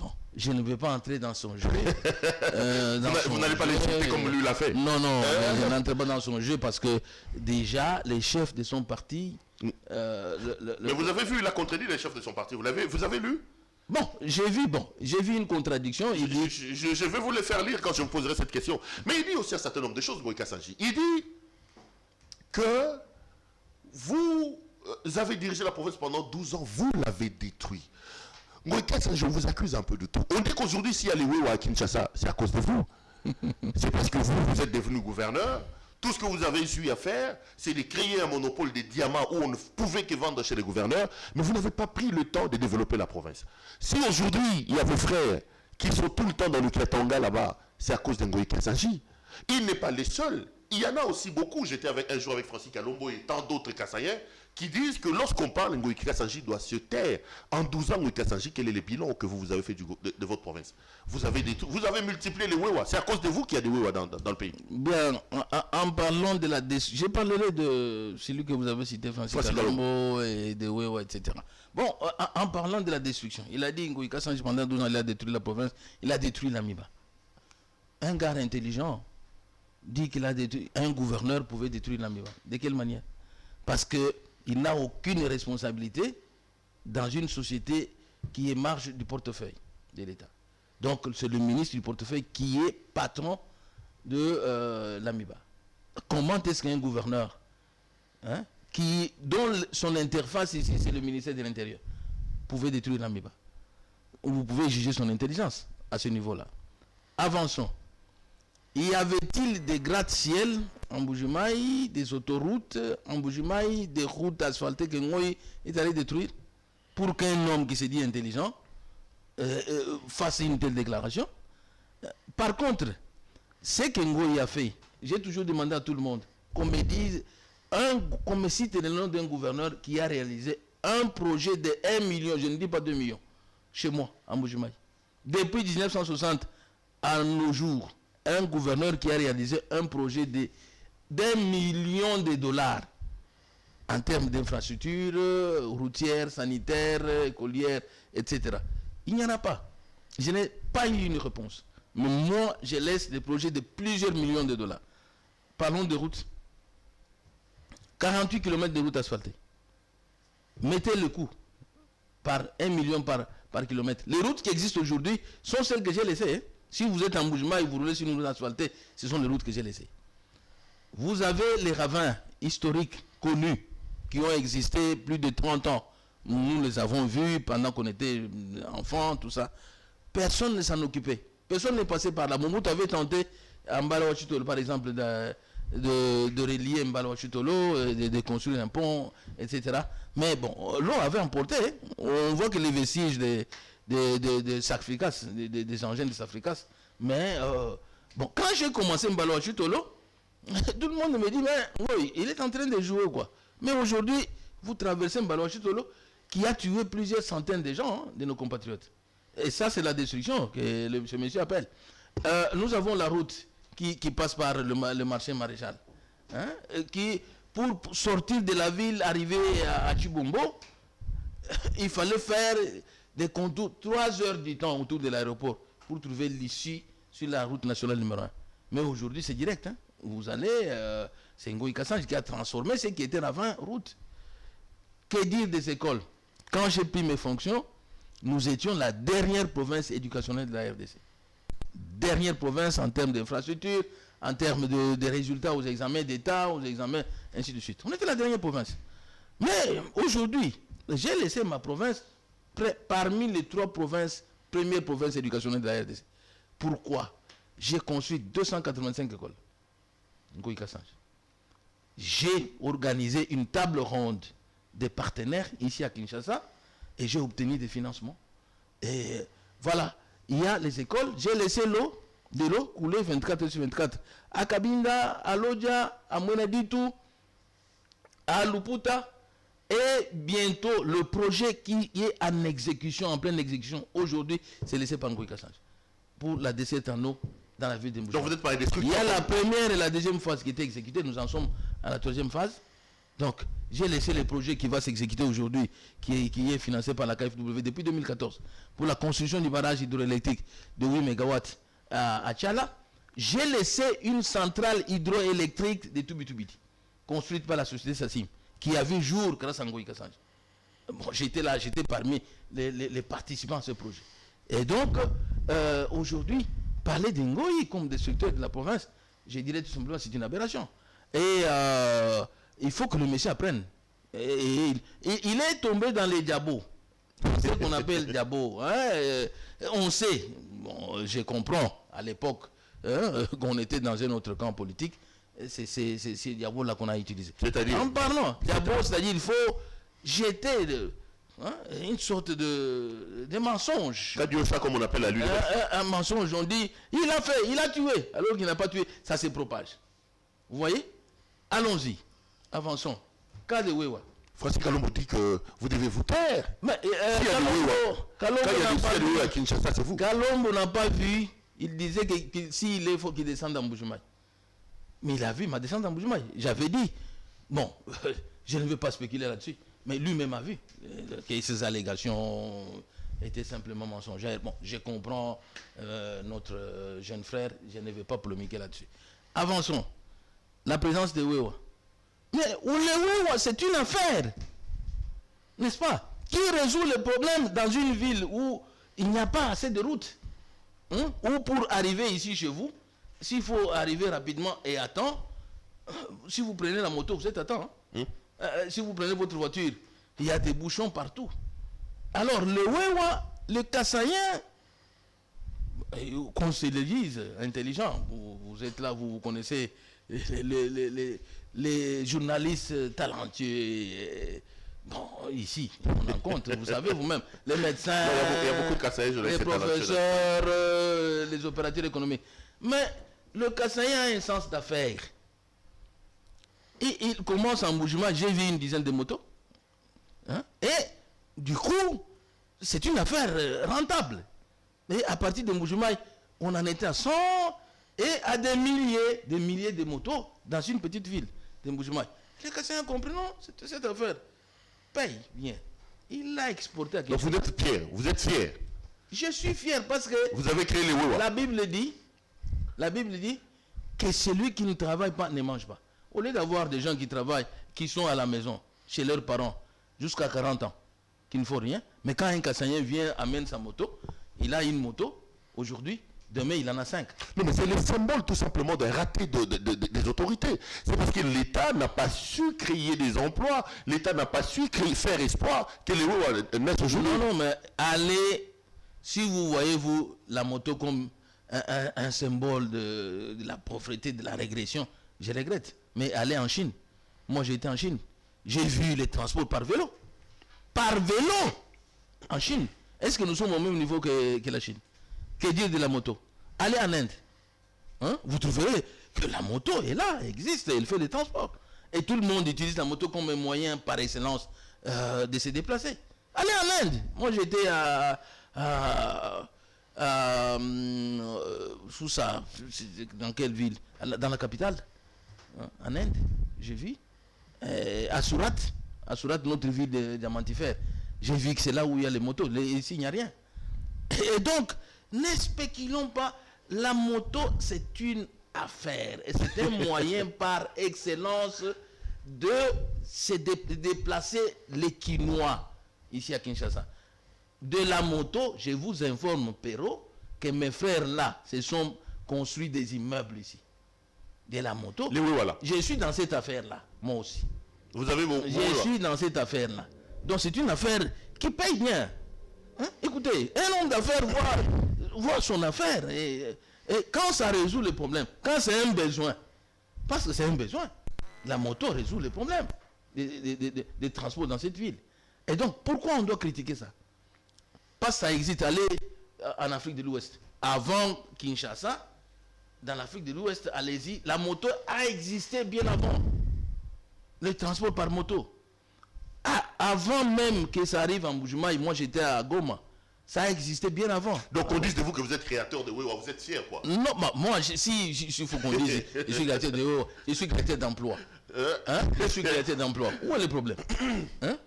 S3: Non, je ne vais pas entrer dans son jeu.
S2: Vous n'allez pas l'insulter comme lui l'a fait.
S3: Non, je n'entre pas dans son jeu parce que déjà, les chefs de son parti...
S2: Mais vous avez vu, il a contredit les chefs de son parti. Vous avez lu?
S3: Bon, j'ai vu une contradiction.
S2: Je vais vous les faire lire quand je vous poserai cette question. Mais il dit aussi un certain nombre de choses, Ngouï Kassanji. Il dit que vous avez dirigé la province pendant 12 ans, vous l'avez détruit. Ngouï Kassanji, je vous accuse un peu de tout. On dit qu'aujourd'hui, s'il y a les Wewa à Kinshasa, c'est à cause de vous. C'est parce que vous êtes devenu gouverneur. Tout ce que vous avez eu à faire, c'est de créer un monopole des diamants où on ne pouvait que vendre chez les gouverneurs, mais vous n'avez pas pris le temps de développer la province. Si aujourd'hui, il y a vos frères qui sont tout le temps dans le Katanga là-bas, c'est à cause d'Ngouï Kassanji. Il n'est pas le seul. Il y en a aussi beaucoup. J'étais un jour avec Francis Kalombo et tant d'autres Kassaïens qui disent que lorsqu'on parle, Ngouï Kassanji doit se taire. En 12 ans, Ngouï Kassanji, quel est le bilan que vous avez fait de votre province? Vous avez multiplié les Wewa. C'est à cause de vous qu'il y a des Wewa dans le pays.
S3: Bien, en parlant de la destruction, je parlerai de celui que vous avez cité, Francis Kalombo, et de Wewa, etc. Bon, en parlant de la destruction, il a dit Ngouï Kassanji, pendant 12 ans, il a détruit la province, il a détruit l'Amiba. Un gars intelligent dit qu'il a détruit, un gouverneur pouvait détruire l'Amiba. De quelle manière? Parce qu'il n'a aucune responsabilité dans une société qui est marge du portefeuille de l'État. Donc c'est le ministre du portefeuille qui est patron de l'Amiba. Comment est-ce qu'un gouverneur, hein, dont son interface ici c'est le ministère de l'Intérieur, pouvait détruire l'Amiba? Vous pouvez juger son intelligence à ce niveau-là. Avançons. Y avait-il des gratte-ciel en Bujimaï, des autoroutes en Bujimaï, des routes asphaltées que Ngouï est allé détruire pour qu'un homme qui se dit intelligent fasse une telle déclaration? Par contre, ce que Ngouï a fait, j'ai toujours demandé à tout le monde qu'on me dise, qu'on me cite le nom d'un gouverneur qui a réalisé un projet de 1 million, je ne dis pas 2 millions, chez moi, en Bujimaï. Depuis 1960 à nos jours, un gouverneur qui a réalisé un projet d'1 million de dollars en termes d'infrastructures routières, sanitaires, écolières, etc. Il n'y en a pas. Je n'ai pas eu une réponse. Mais moi, je laisse des projets de plusieurs millions de dollars. Parlons de routes. 48 km de routes asphaltées. Mettez le coût par 1 million par kilomètre. Les routes qui existent aujourd'hui sont celles que j'ai laissées. Hein. Si vous êtes en Bujimaï et vous roulez sur une route asphaltée, ce sont les routes que j'ai laissées. vous avez les ravins historiques connus qui ont existé plus de 30 ans. Nous les avons vus pendant qu'on était enfants, tout ça. Personne ne s'en occupait. Personne n'est passé par là. Mobutu avait tenté à Mbala-Wachitolo, par exemple, de relier Mbala-Wachitolo, de construire un pont, etc. Mais bon, l'eau avait emporté. On voit que les vestiges des sacrifices, des engins de sacrifices. Mais bon, quand j'ai commencé Mbala-Wachitolo, tout le monde me dit, mais oui, il est en train de jouer, quoi. Mais aujourd'hui, vous traversez Mbala-Wachitolo qui a tué plusieurs centaines de gens, de nos compatriotes. Et ça, c'est la destruction que ce monsieur appelle. Nous avons la route qui passe par le marché Maréchal. Hein, qui, pour sortir de la ville, arriver à Chibombo, il fallait faire des contours, 3 heures du temps autour de l'aéroport pour trouver l'issue sur la route nationale numéro 1. Mais aujourd'hui, c'est direct. Hein. Vous allez, c'est Ngoï Kassange qui a transformé ce qui était avant route. Que dire des écoles? Quand j'ai pris mes fonctions, nous étions la dernière province éducationnelle de la RDC. Dernière province en termes d'infrastructure, en termes de résultats aux examens d'État, aux examens, ainsi de suite. On était la dernière province. Mais aujourd'hui, j'ai laissé ma province parmi les 3 provinces, premières provinces éducationnelles de la RDC. Pourquoi? J'ai construit 285 écoles. Ngoï Kassange. J'ai organisé une table ronde des partenaires ici à Kinshasa et j'ai obtenu des financements. Et voilà, il y a les écoles, j'ai laissé de l'eau couler 24/24 à Kabinda, à Lodja, à Mweneditu, à Luputa, et bientôt le projet qui est en exécution, en pleine exécution aujourd'hui, c'est laissé par Ngoï Kassange pour la desserte en eau dans la ville de Moussa.
S2: Donc vous êtes pas destructeur.
S3: Il y a la première et la deuxième phase qui étaient exécutées, nous en sommes à la 3e phase. Donc, j'ai laissé le projet qui va s'exécuter aujourd'hui, qui est financé par la KfW depuis 2014, pour la construction du barrage hydroélectrique de 8 MW à Tchala. J'ai laissé une centrale hydroélectrique de Tubitubiti, construite par la société Sassim, qui a vu jour grâce à Ngoï Kassange. Bon, j'étais là, j'étais parmi les participants à ce projet. Et donc, aujourd'hui, parler d'Ngoï comme destructeur de la province, je dirais tout simplement c'est une aberration. Et il faut que le monsieur apprenne. Et il est tombé dans les diabos. C'est ce qu'on appelle diabos. Hein? On sait, bon, je comprends à l'époque qu'on était dans un autre camp politique, c'est ces diabos-là qu'on a utilisé.
S2: C'est-à-dire
S3: en parlant, diabos, c'est-à-dire il faut jeter une sorte de mensonge.
S2: Kadiocha, comme on appelle à lui.
S3: Un mensonge, on dit, il a fait, il a tué, alors qu'il n'a pas tué, ça se propage. Vous voyez? Allons-y, avançons. Cas de Wewa.
S2: Francis Kalombo dit que vous devez vous taire.
S3: Mais Kalombo n'a pas vu, il disait que s'il est, il faut qu'il descende en Bujumaï. Mais il a vu ma descente en Bujumaï. J'avais dit, bon, je ne veux pas spéculer là-dessus, mais lui-même a vu que ces allégations étaient simplement mensongères. Bon, je comprends notre jeune frère, je ne vais pas polémiquer là-dessus. Avançons. La présence de Wewa. Mais le Wewa, c'est une affaire, n'est-ce pas? Qui résout le problème dans une ville où il n'y a pas assez de routes, hein? Ou pour arriver ici chez vous, s'il faut arriver rapidement et à temps, si vous prenez la moto, vous êtes à temps. Hein? Si vous prenez votre voiture, il y a des bouchons partout. Alors le Wewa, le Kassaïen, qu'on se le dise, intelligent, vous êtes là, vous connaissez les journalistes talentueux. Bon, ici, on en compte, vous savez vous-même, les médecins,
S2: il y a beaucoup de Kassaïens,
S3: les professeurs, les opérateurs économiques. Mais le Kassaïen a un sens d'affaires. Et il commence en mouvement, j'ai vu une dizaine de motos. Hein? Et du coup, c'est une affaire rentable. Et à partir de Mboujoumaï, on en était à 100 et à des milliers de motos dans une petite ville de Mboujoumaï. Les Kassaïens ont compris, non, cette affaire paye bien. Il l'a exporté à
S2: donc vous êtes fier, vous êtes fier.
S3: Je suis fier parce que
S2: vous avez créé les Wewa.
S3: La Bible dit que celui qui ne travaille pas ne mange pas. Au lieu d'avoir des gens qui travaillent, qui sont à la maison, chez leurs parents, jusqu'à 40 ans, qui ne font rien, mais quand un Kassaïen vient, amène sa moto, il a une moto, aujourd'hui, Demain, il en a 5.
S2: Non, mais c'est le symbole tout simplement d'un raté des autorités. C'est parce que l'État n'a pas su créer des emplois, l'État n'a pas su faire espoir que les Wewa naissent aujourd'hui.
S3: Non, mais allez, si vous voyez, la moto comme un symbole de la pauvreté, de la régression, je regrette. Mais allez en Chine. Moi, j'ai été en Chine. J'ai vu les transports par vélo. Par vélo en Chine. Est-ce que nous sommes au même niveau que la Chine? Que dire de la moto? Allez en Inde. Hein? Vous trouverez que la moto est là, existe, elle fait des transports. Et tout le monde utilise la moto comme un moyen par excellence de se déplacer. Allez en Inde. Moi, j'étais sous ça, dans quelle ville? Dans la capitale, hein? En Inde, j'ai vu. À Surat, notre ville de diamantifère, j'ai vu que c'est là où il y a les motos. Ici, il n'y a rien. Et donc, ne spéculons pas. La moto, c'est une affaire. Et c'est un moyen par excellence de se déplacer les Quinois, ici à Kinshasa. De la moto, je vous informe, Perrault, que mes frères là se sont construits des immeubles ici. De la moto.
S2: Voilà.
S3: Je suis dans cette affaire-là, moi aussi.
S2: Vous avez
S3: Je suis dans cette affaire-là. Donc c'est une affaire qui paye bien. Hein? Écoutez, un homme d'affaires voit son affaire. Et quand ça résout le problème, quand c'est un besoin, parce que c'est un besoin, la moto résout le problème des transports dans cette ville. Et donc, pourquoi on doit critiquer ça? Parce que ça existe. Allez en Afrique de l'Ouest. Avant Kinshasa, dans l'Afrique de l'Ouest, allez-y, la moto a existé bien avant. Le transport par moto. Avant même que ça arrive en Bujumaï, moi j'étais à Goma. Ça existait bien avant.
S2: Donc on dit de vous que vous êtes créateur de Wewa, vous êtes fier quoi?
S3: Non, moi, il faut qu'on dise, je suis créateur de Wewa, je suis créateur d'emploi. Hein? Je suis créateur d'emploi. Où est le problème? Hein?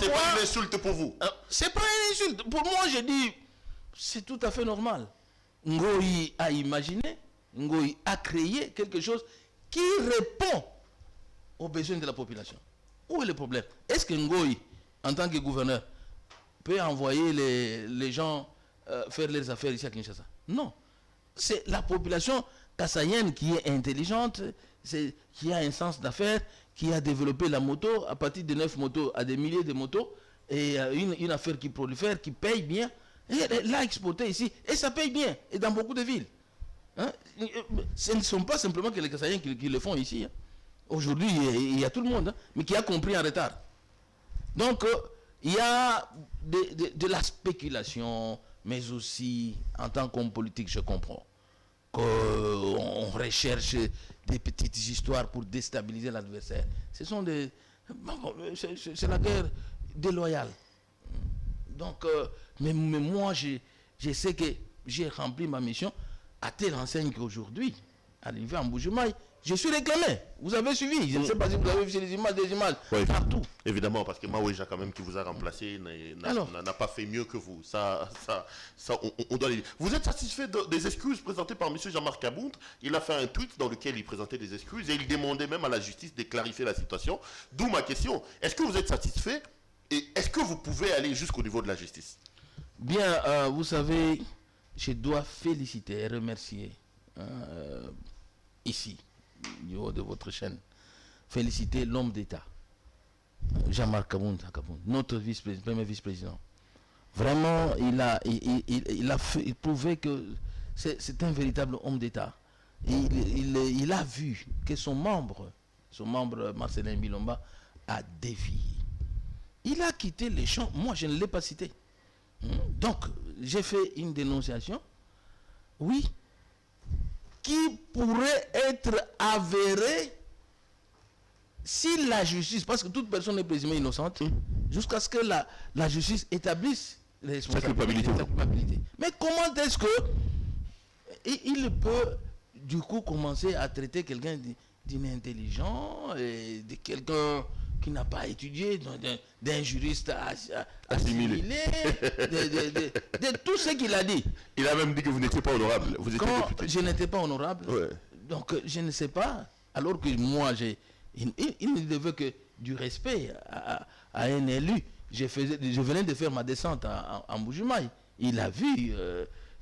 S2: C'est pas une insulte pour vous.
S3: C'est pas une insulte. Pour moi, je dis, c'est tout à fait normal. Ngoï a imaginé, Ngoï a créé quelque chose qui répond aux besoins de la population. Où est le problème? Est-ce que Ngoï, en tant que gouverneur, peut envoyer les gens faire leurs affaires ici à Kinshasa? Non. C'est la population kassaïenne qui est intelligente, qui a un sens d'affaires, qui a développé la moto à partir de 9 motos à des milliers de motos, et une affaire qui prolifère, qui paye bien, et elle l'a exporté ici, et ça paye bien, et dans beaucoup de villes. Hein? Ce ne sont pas simplement que les kassaïens qui le font ici. Hein? Aujourd'hui, il y a tout le monde, hein, mais qui a compris en retard. Donc, il y a de la spéculation, mais aussi, en tant qu'homme politique, je comprends qu'on recherche des petites histoires pour déstabiliser l'adversaire. Ce sont des... C'est la guerre déloyale. Donc, mais moi, je sais que j'ai rempli ma mission à telle enseigne qu'aujourd'hui, arrivé en Bujumaï, je suis réclamé. Vous avez suivi. Je ne sais pas si vous avez vu des images,
S2: ouais,
S3: partout.
S2: Évidemment, parce que Maouéja, quand même, qui vous a remplacé, n'a pas fait mieux que vous. Ça on doit le dire. Vous êtes satisfait des excuses présentées par M. Jean-Marc Kabound? Il a fait un tweet dans lequel il présentait des excuses et il demandait même à la justice de clarifier la situation. D'où ma question. Est-ce que vous êtes satisfait et est-ce que vous pouvez aller jusqu'au niveau de la justice?
S3: Bien, vous savez, je dois féliciter et remercier ici, du haut de votre chaîne, féliciter l'homme d'État, Jean-Marc Kabound, notre premier vice-président. Vraiment, il a prouvé que c'est un véritable homme d'État. Il a vu que son membre Marcelin Bilomba, a dévié. Il a quitté les champs. Moi, je ne l'ai pas cité. Donc, j'ai fait une dénonciation. Oui. Qui pourrait être avérée si la justice, parce que toute personne est présumée innocente, jusqu'à ce que la justice établisse les responsabilités. Mais comment est-ce que il peut du coup commencer à traiter quelqu'un d'inintelligent, et de quelqu'un qui n'a pas étudié, d'un juriste assimilé, de tout ce qu'il a dit.
S2: Il a même dit que vous n'étiez pas honorable. Vous étiez député.
S3: Je n'étais pas honorable, ouais. Donc je ne sais pas, alors que moi, il ne devait que du respect à un élu. Je venais de faire ma descente en Bujumaï. Il a vu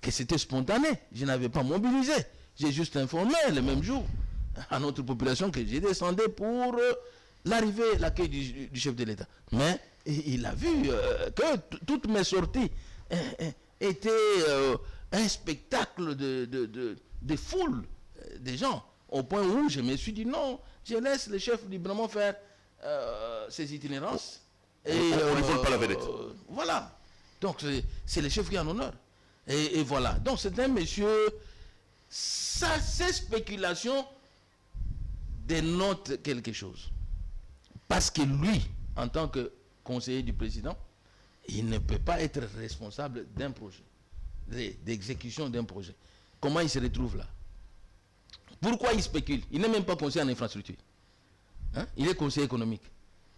S3: que c'était spontané. Je n'avais pas mobilisé. J'ai juste informé le même jour à notre population que j'ai descendu pour l'arrivée, l'accueil du chef de l'État. Mais il a vu que toutes mes sorties étaient un spectacle de foule des gens, au point où je me suis dit non, je laisse le chef librement faire ses itinérances. Et
S2: on ne vole pas la vedette.
S3: Voilà. Donc c'est le chef qui est en honneur. Et voilà. Donc c'est un monsieur, ces spéculations dénotent quelque chose. Parce que lui, en tant que conseiller du président, il ne peut pas être responsable d'un projet, d'exécution d'un projet. Comment il se retrouve là? Pourquoi il spécule? Il n'est même pas conseiller en infrastructure. Hein? Il est conseiller économique.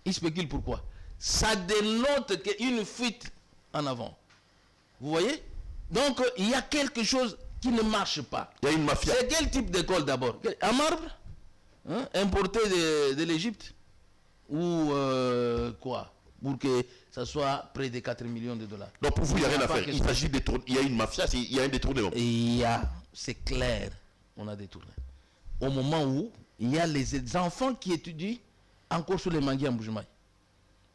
S3: Il spécule pourquoi? Ça dénote une fuite en avant. Vous voyez? Donc, il y a quelque chose qui ne marche pas.
S2: Il y a une mafia.
S3: C'est quel type d'école d'abord? En marbre? Hein? Importé de l'Égypte? Ou quoi? Pour que ça soit près de 4 millions de dollars.
S2: Donc pour vous, il n'y a rien à faire. Il s'agit de il y a une mafia, il y a un détournement.
S3: C'est clair, on a détourné. Au moment où il y a les enfants qui étudient encore sur les manguiers en Bujumaï.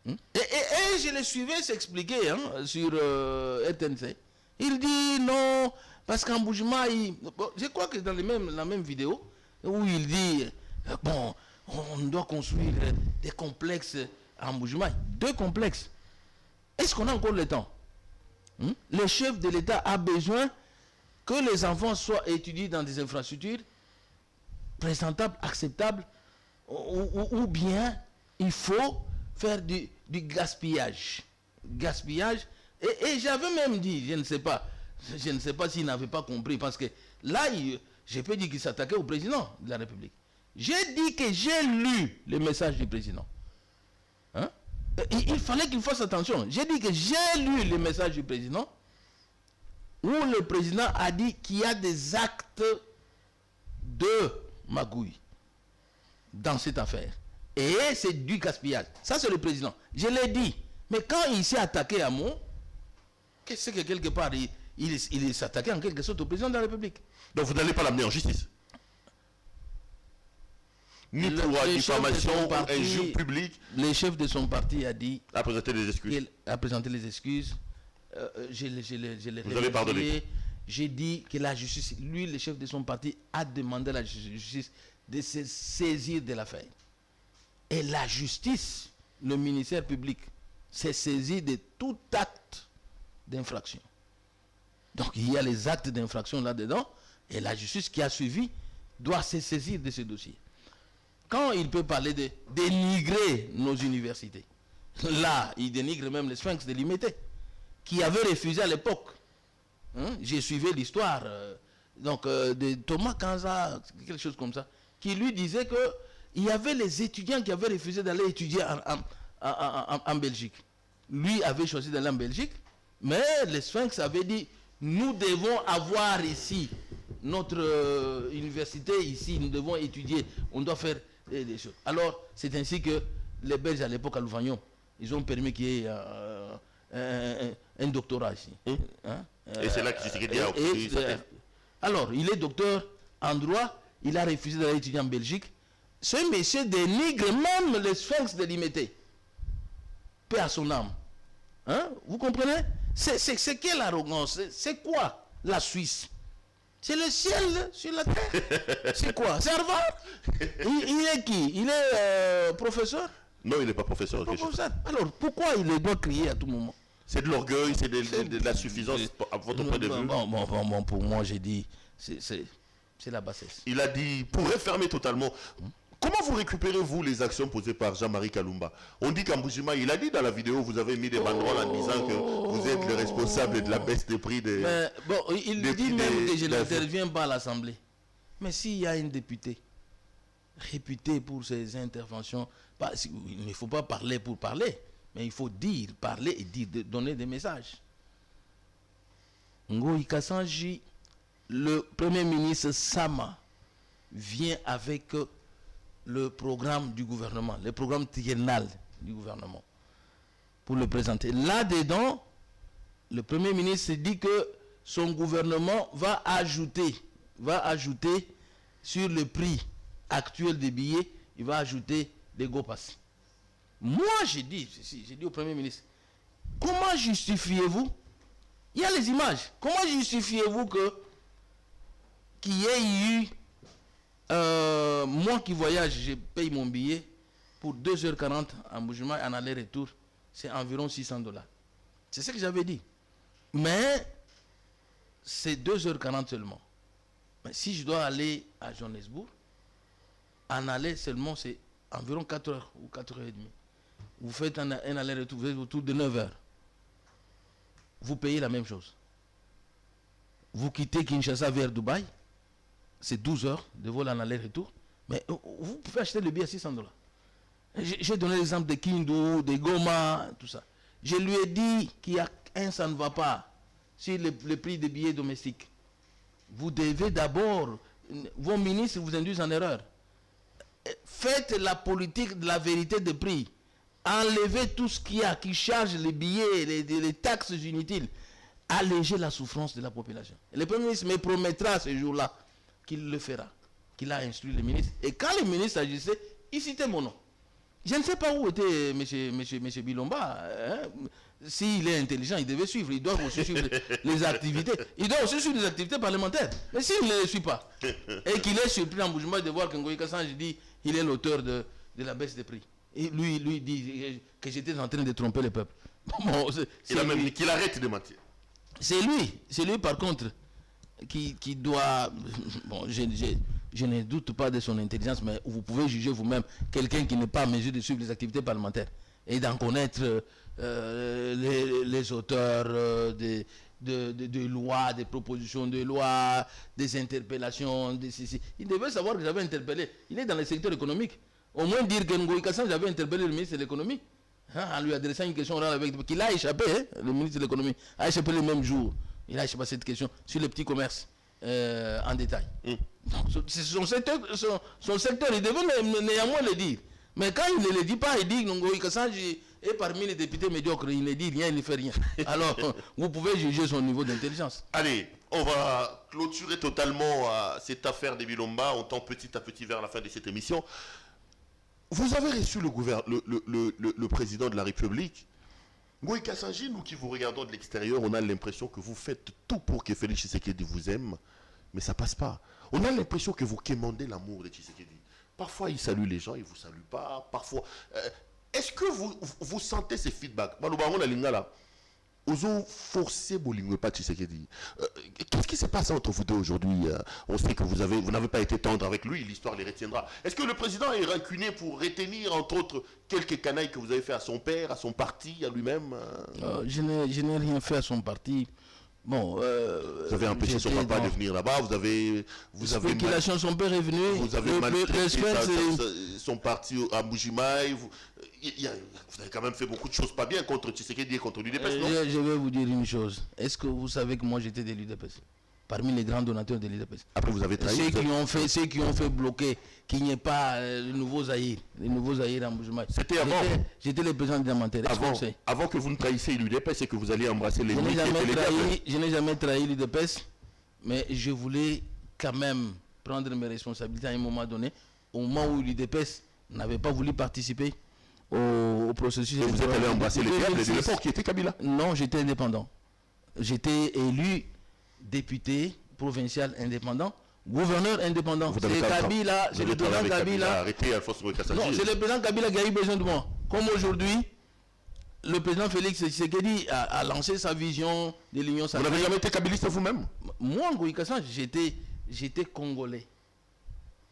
S3: Et je les suivais s'expliquer sur RTNC. Il dit non, parce qu'en Bujumaï, je crois que dans la même vidéo, où il dit, bon, on doit construire des complexes en Bujumaï. 2 complexes. Est-ce qu'on a encore le temps? Le chef de l'État a besoin que les enfants soient étudiés dans des infrastructures présentables, acceptables, ou bien il faut faire du gaspillage. Gaspillage. Et j'avais même dit, je ne sais pas s'il n'avait pas compris, parce que là, je peux dire qu'il s'attaquait au président de la République. J'ai dit que j'ai lu le message du président. Hein? Il fallait qu'il fasse attention. J'ai dit que j'ai lu le message du président où le président a dit qu'il y a des actes de magouille dans cette affaire. Et c'est du gaspillage. Ça, c'est le président. Je l'ai dit. Mais quand il s'est attaqué à moi, qu'est-ce que quelque part, il s'est attaqué en quelque sorte au président de la République.
S2: Donc vous n'allez pas l'amener en justice? Ni pour diffamation ou injure publique.
S3: Le chef de son parti a dit...
S2: A présenté des excuses.
S3: Il a présenté les excuses. Je l'ai
S2: Vous avez pardonné.
S3: J'ai dit que la justice, lui, le chef de son parti, a demandé à la justice de se saisir de l'affaire. Et la justice, le ministère public, s'est saisi de tout acte d'infraction. Donc il y a les actes d'infraction là-dedans, et la justice qui a suivi doit se saisir de ce dossier. Quand il peut parler de dénigrer nos universités, là, il dénigre même les Sphinx de Limité, qui avait refusé à l'époque. J'ai suivi l'histoire de Thomas Kanza, quelque chose comme ça, qui lui disait qu'il y avait les étudiants qui avaient refusé d'aller étudier en Belgique. Lui avait choisi d'aller en Belgique, mais les Sphinx avaient dit, nous devons avoir ici notre université, ici, nous devons étudier, on doit faire des choses. Alors, c'est ainsi que les Belges à l'époque à Louvagnon, ils ont permis qu'il y ait un doctorat ici.
S2: Et c'est là que Tshisekedi a obtenu sa thèse.
S3: Alors, il est docteur en droit, il a refusé d'aller étudier en Belgique. Ce monsieur dénigre même les Sphinx de Limité. Paix à son âme. Vous comprenez? C'est quelle arrogance? C'est quoi la Suisse? C'est le ciel sur la terre. C'est quoi? C'est Harvard? Il est qui? Il est professeur?
S2: Non, il n'est pas professeur.
S3: Alors, pourquoi il doit crier à tout moment?
S2: C'est de l'orgueil, c'est de la suffisance à votre point de vue.
S3: Bon, pour moi, j'ai dit, c'est la bassesse.
S2: Il a dit, pour refermer totalement... Comment vous récupérez-vous les actions posées par Jean-Marie Kalumba? On dit qu'en Bujumaï, il a dit dans la vidéo, vous avez mis des banderoles en disant que vous êtes le responsable de la baisse des prix des...
S3: Mais bon, il dit même que je n'interviens pas à l'Assemblée. Mais s'il y a une députée réputée pour ses interventions, il ne faut pas parler pour parler, mais il faut dire, parler et dire, donner des messages. Ngoï Kassanji, le Premier ministre Sama, vient avec... le programme du gouvernement, le programme triennal du gouvernement, pour le présenter. Là-dedans, le Premier ministre dit que son gouvernement va ajouter sur le prix actuel des billets, il va ajouter des go pass. Moi, j'ai dit au Premier ministre, comment justifiez-vous, il y a les images, comment justifiez-vous qu'il y ait eu, moi qui voyage, je paye mon billet pour 2h40 en bougement, en aller-retour, c'est environ $600. C'est ce que j'avais dit. Mais c'est 2h40 seulement. Mais si je dois aller à Johannesburg, en aller seulement, c'est environ 4h ou 4h30. Vous faites un aller-retour, vous êtes autour de 9h. Vous payez la même chose. Vous quittez Kinshasa vers Dubaï, c'est 12 heures de vol en aller-retour, mais vous pouvez acheter le billet à $600. J'ai donné l'exemple de Kindu, de Goma, tout ça. Je lui ai dit qu'il y a ça ne va pas sur le prix des billets domestiques. Vous devez d'abord, vos ministres vous induisent en erreur. Faites la politique de la vérité de prix. Enlevez tout ce qu'il y a qui charge les billets, les taxes inutiles. Allégez la souffrance de la population. Et le Premier ministre me promettra ce jour-là qu'il le fera, qu'il a instruit le ministre. Et quand le ministre agissait, il citait mon nom. Je ne sais pas où était M. Bilomba. Hein? S'il est intelligent, il devait suivre. Il doit aussi suivre les activités. Il doit aussi suivre les activités parlementaires. Mais s'il ne les suit pas, et qu'il est surpris en bougement de voir que Ngoï Kassange dit qu'il est l'auteur de la baisse des prix. Et lui dit que j'étais en train de tromper le peuple. Bon,
S2: il a même dit qu'il arrête de mentir.
S3: C'est lui par contre qui doit... Bon, je ne doute pas de son intelligence, mais vous pouvez juger vous-même quelqu'un qui n'est pas en mesure de suivre les activités parlementaires et d'en connaître les auteurs de lois, des propositions de loi, des interpellations, il devait savoir que j'avais interpellé. Il est dans le secteur économique. Au moins dire que Ngoï Kassange j'avais interpellé le ministre de l'économie, hein, en lui adressant une question orale avec qu'il a échappé, hein, le ministre de l'économie a échappé le même jour. Il a échappé à cette question sur les petits commerces en détail. Donc, son secteur, il devait néanmoins le dire. Mais quand il ne le dit pas, il dit que Ngoï Kassange est parmi les députés médiocres. Il ne dit rien, il ne fait rien. Alors, vous pouvez juger son niveau d'intelligence.
S2: Allez, on va clôturer totalement cette affaire des Bilomba. On tend petit à petit vers la fin de cette émission. Vous avez reçu le président de la République. Ngoï Kassange, nous qui vous regardons de l'extérieur, on a l'impression que vous faites tout pour que Félix Tshisekedi vous aime, mais ça passe pas. On a l'impression que vous quémandez l'amour de Tshisekedi. Parfois, il salue les gens, il ne vous salue pas. Parfois, est-ce que vous sentez ces feedbacks? Ozo forcé Bolingwe pas Tshisekedi. Qu'est-ce qui s'est passé entre vous deux aujourd'hui? On sait que vous n'avez pas été tendre avec lui, l'histoire les retiendra. Est-ce que le président est rancunier pour retenir, entre autres, quelques canailles que vous avez fait à son père, à son parti, à lui-même?
S3: Je n'ai rien fait à son parti. Bon,
S2: vous avez empêché son papa de venir là-bas, vous avez
S3: spéculation, son père est venu.
S2: Vous avez maltraité son parti à Mbujimaï. Vous avez quand même fait beaucoup de choses pas bien contre Tshisekedi et contre l'UDPS, non?
S3: Je vais vous dire une chose. Est-ce que vous savez que moi j'étais de l'UDPS? Parmi les grands donateurs de l'UDPS.
S2: Après vous avez trahi.
S3: Ceux qui ont fait bloquer qu'il n'y ait pas le nouveau Zaïre. Les nouveaux Zaïre en Mbujimaï.
S2: C'était avant.
S3: J'étais le président d'Amantere.
S2: Avant que vous ne trahissiez l'UDPS et que vous alliez embrasser les
S3: Je n'ai jamais trahi l'UDPS, mais je voulais quand même prendre mes responsabilités à un moment donné, au moment où l'UDPS n'avait pas voulu participer au processus.
S2: Et vous êtes allé embrasser les diables de l'époque qui était Kabila?
S3: Non, j'étais indépendant. J'étais élu député provincial indépendant, gouverneur indépendant. C'est Kabila, c'est le président Kabila. Non, c'est le président Kabila qui a eu besoin de moi. Comme aujourd'hui, le président Félix Tshisekedi a lancé sa vision de l'Union sacrée.
S2: Vous n'avez jamais été kabiliste vous-même?
S3: Moi, Ngoï Kassange, j'étais congolais.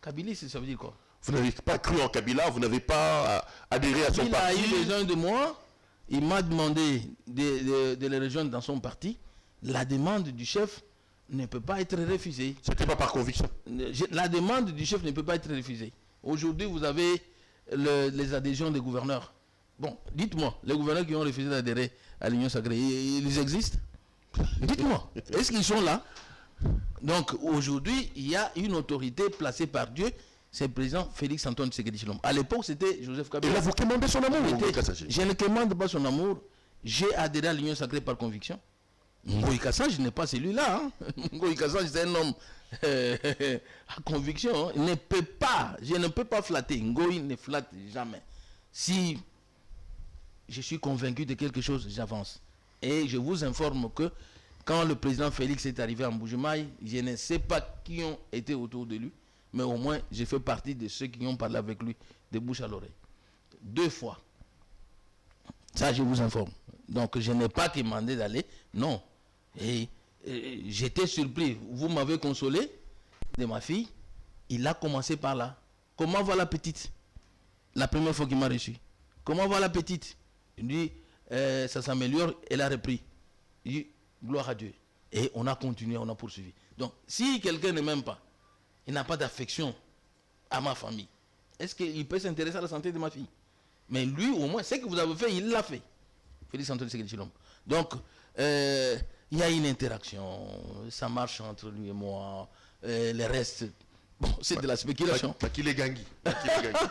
S3: Kabiliste, ça veut dire quoi?
S2: Vous n'avez pas cru en Kabila, vous n'avez pas adhéré à son parti.
S3: Il a eu besoin de moi, il m'a demandé de le rejoindre dans son parti. La demande du chef ne peut pas être refusée.
S2: C'était pas par conviction?
S3: La demande du chef ne peut pas être refusée. Aujourd'hui, vous avez les adhésions des gouverneurs. Bon, dites-moi, les gouverneurs qui ont refusé d'adhérer à l'Union sacrée, ils existent? Dites-moi, est-ce qu'ils sont là? Donc, aujourd'hui, il y a une autorité placée par Dieu, c'est le président Félix Antoine Tshisekedi Tshilombo. À l'époque, c'était Joseph Kabila.
S2: Et là, vous commandez son amour?
S3: Je ne commande pas son amour. J'ai adhéré à l'Union sacrée par conviction. Ngoï Kassange n'est pas celui-là. Hein. Ngoï Kassange, c'est un homme à conviction. Hein. Je ne peux pas flatter. Ngoï ne flatte jamais. Si je suis convaincu de quelque chose, j'avance. Et je vous informe que quand le président Félix est arrivé en Mbuji-Mayi, je ne sais pas qui ont été autour de lui, mais au moins, j'ai fait partie de ceux qui ont parlé avec lui de bouche à l'oreille. 2 fois. Ça, je vous informe. Donc, je n'ai pas demandé d'aller. Non. Et j'étais surpris. Vous m'avez consolé de ma fille. Il a commencé par là. Comment va la petite? La première fois qu'il m'a reçu. Comment va la petite? Il dit, ça s'améliore. Elle a repris. Il dit, gloire à Dieu. Et on a continué, on a poursuivi. Donc, si quelqu'un ne m'aime pas, il n'a pas d'affection à ma famille, est-ce qu'il peut s'intéresser à la santé de ma fille? Mais lui, au moins, ce que vous avez fait, il l'a fait. Félix Antoine Tshisekedi Tshilombo. Donc, il y a une interaction, ça marche entre lui et moi, le reste, bon, c'est de la spéculation.
S2: Makile Gangi.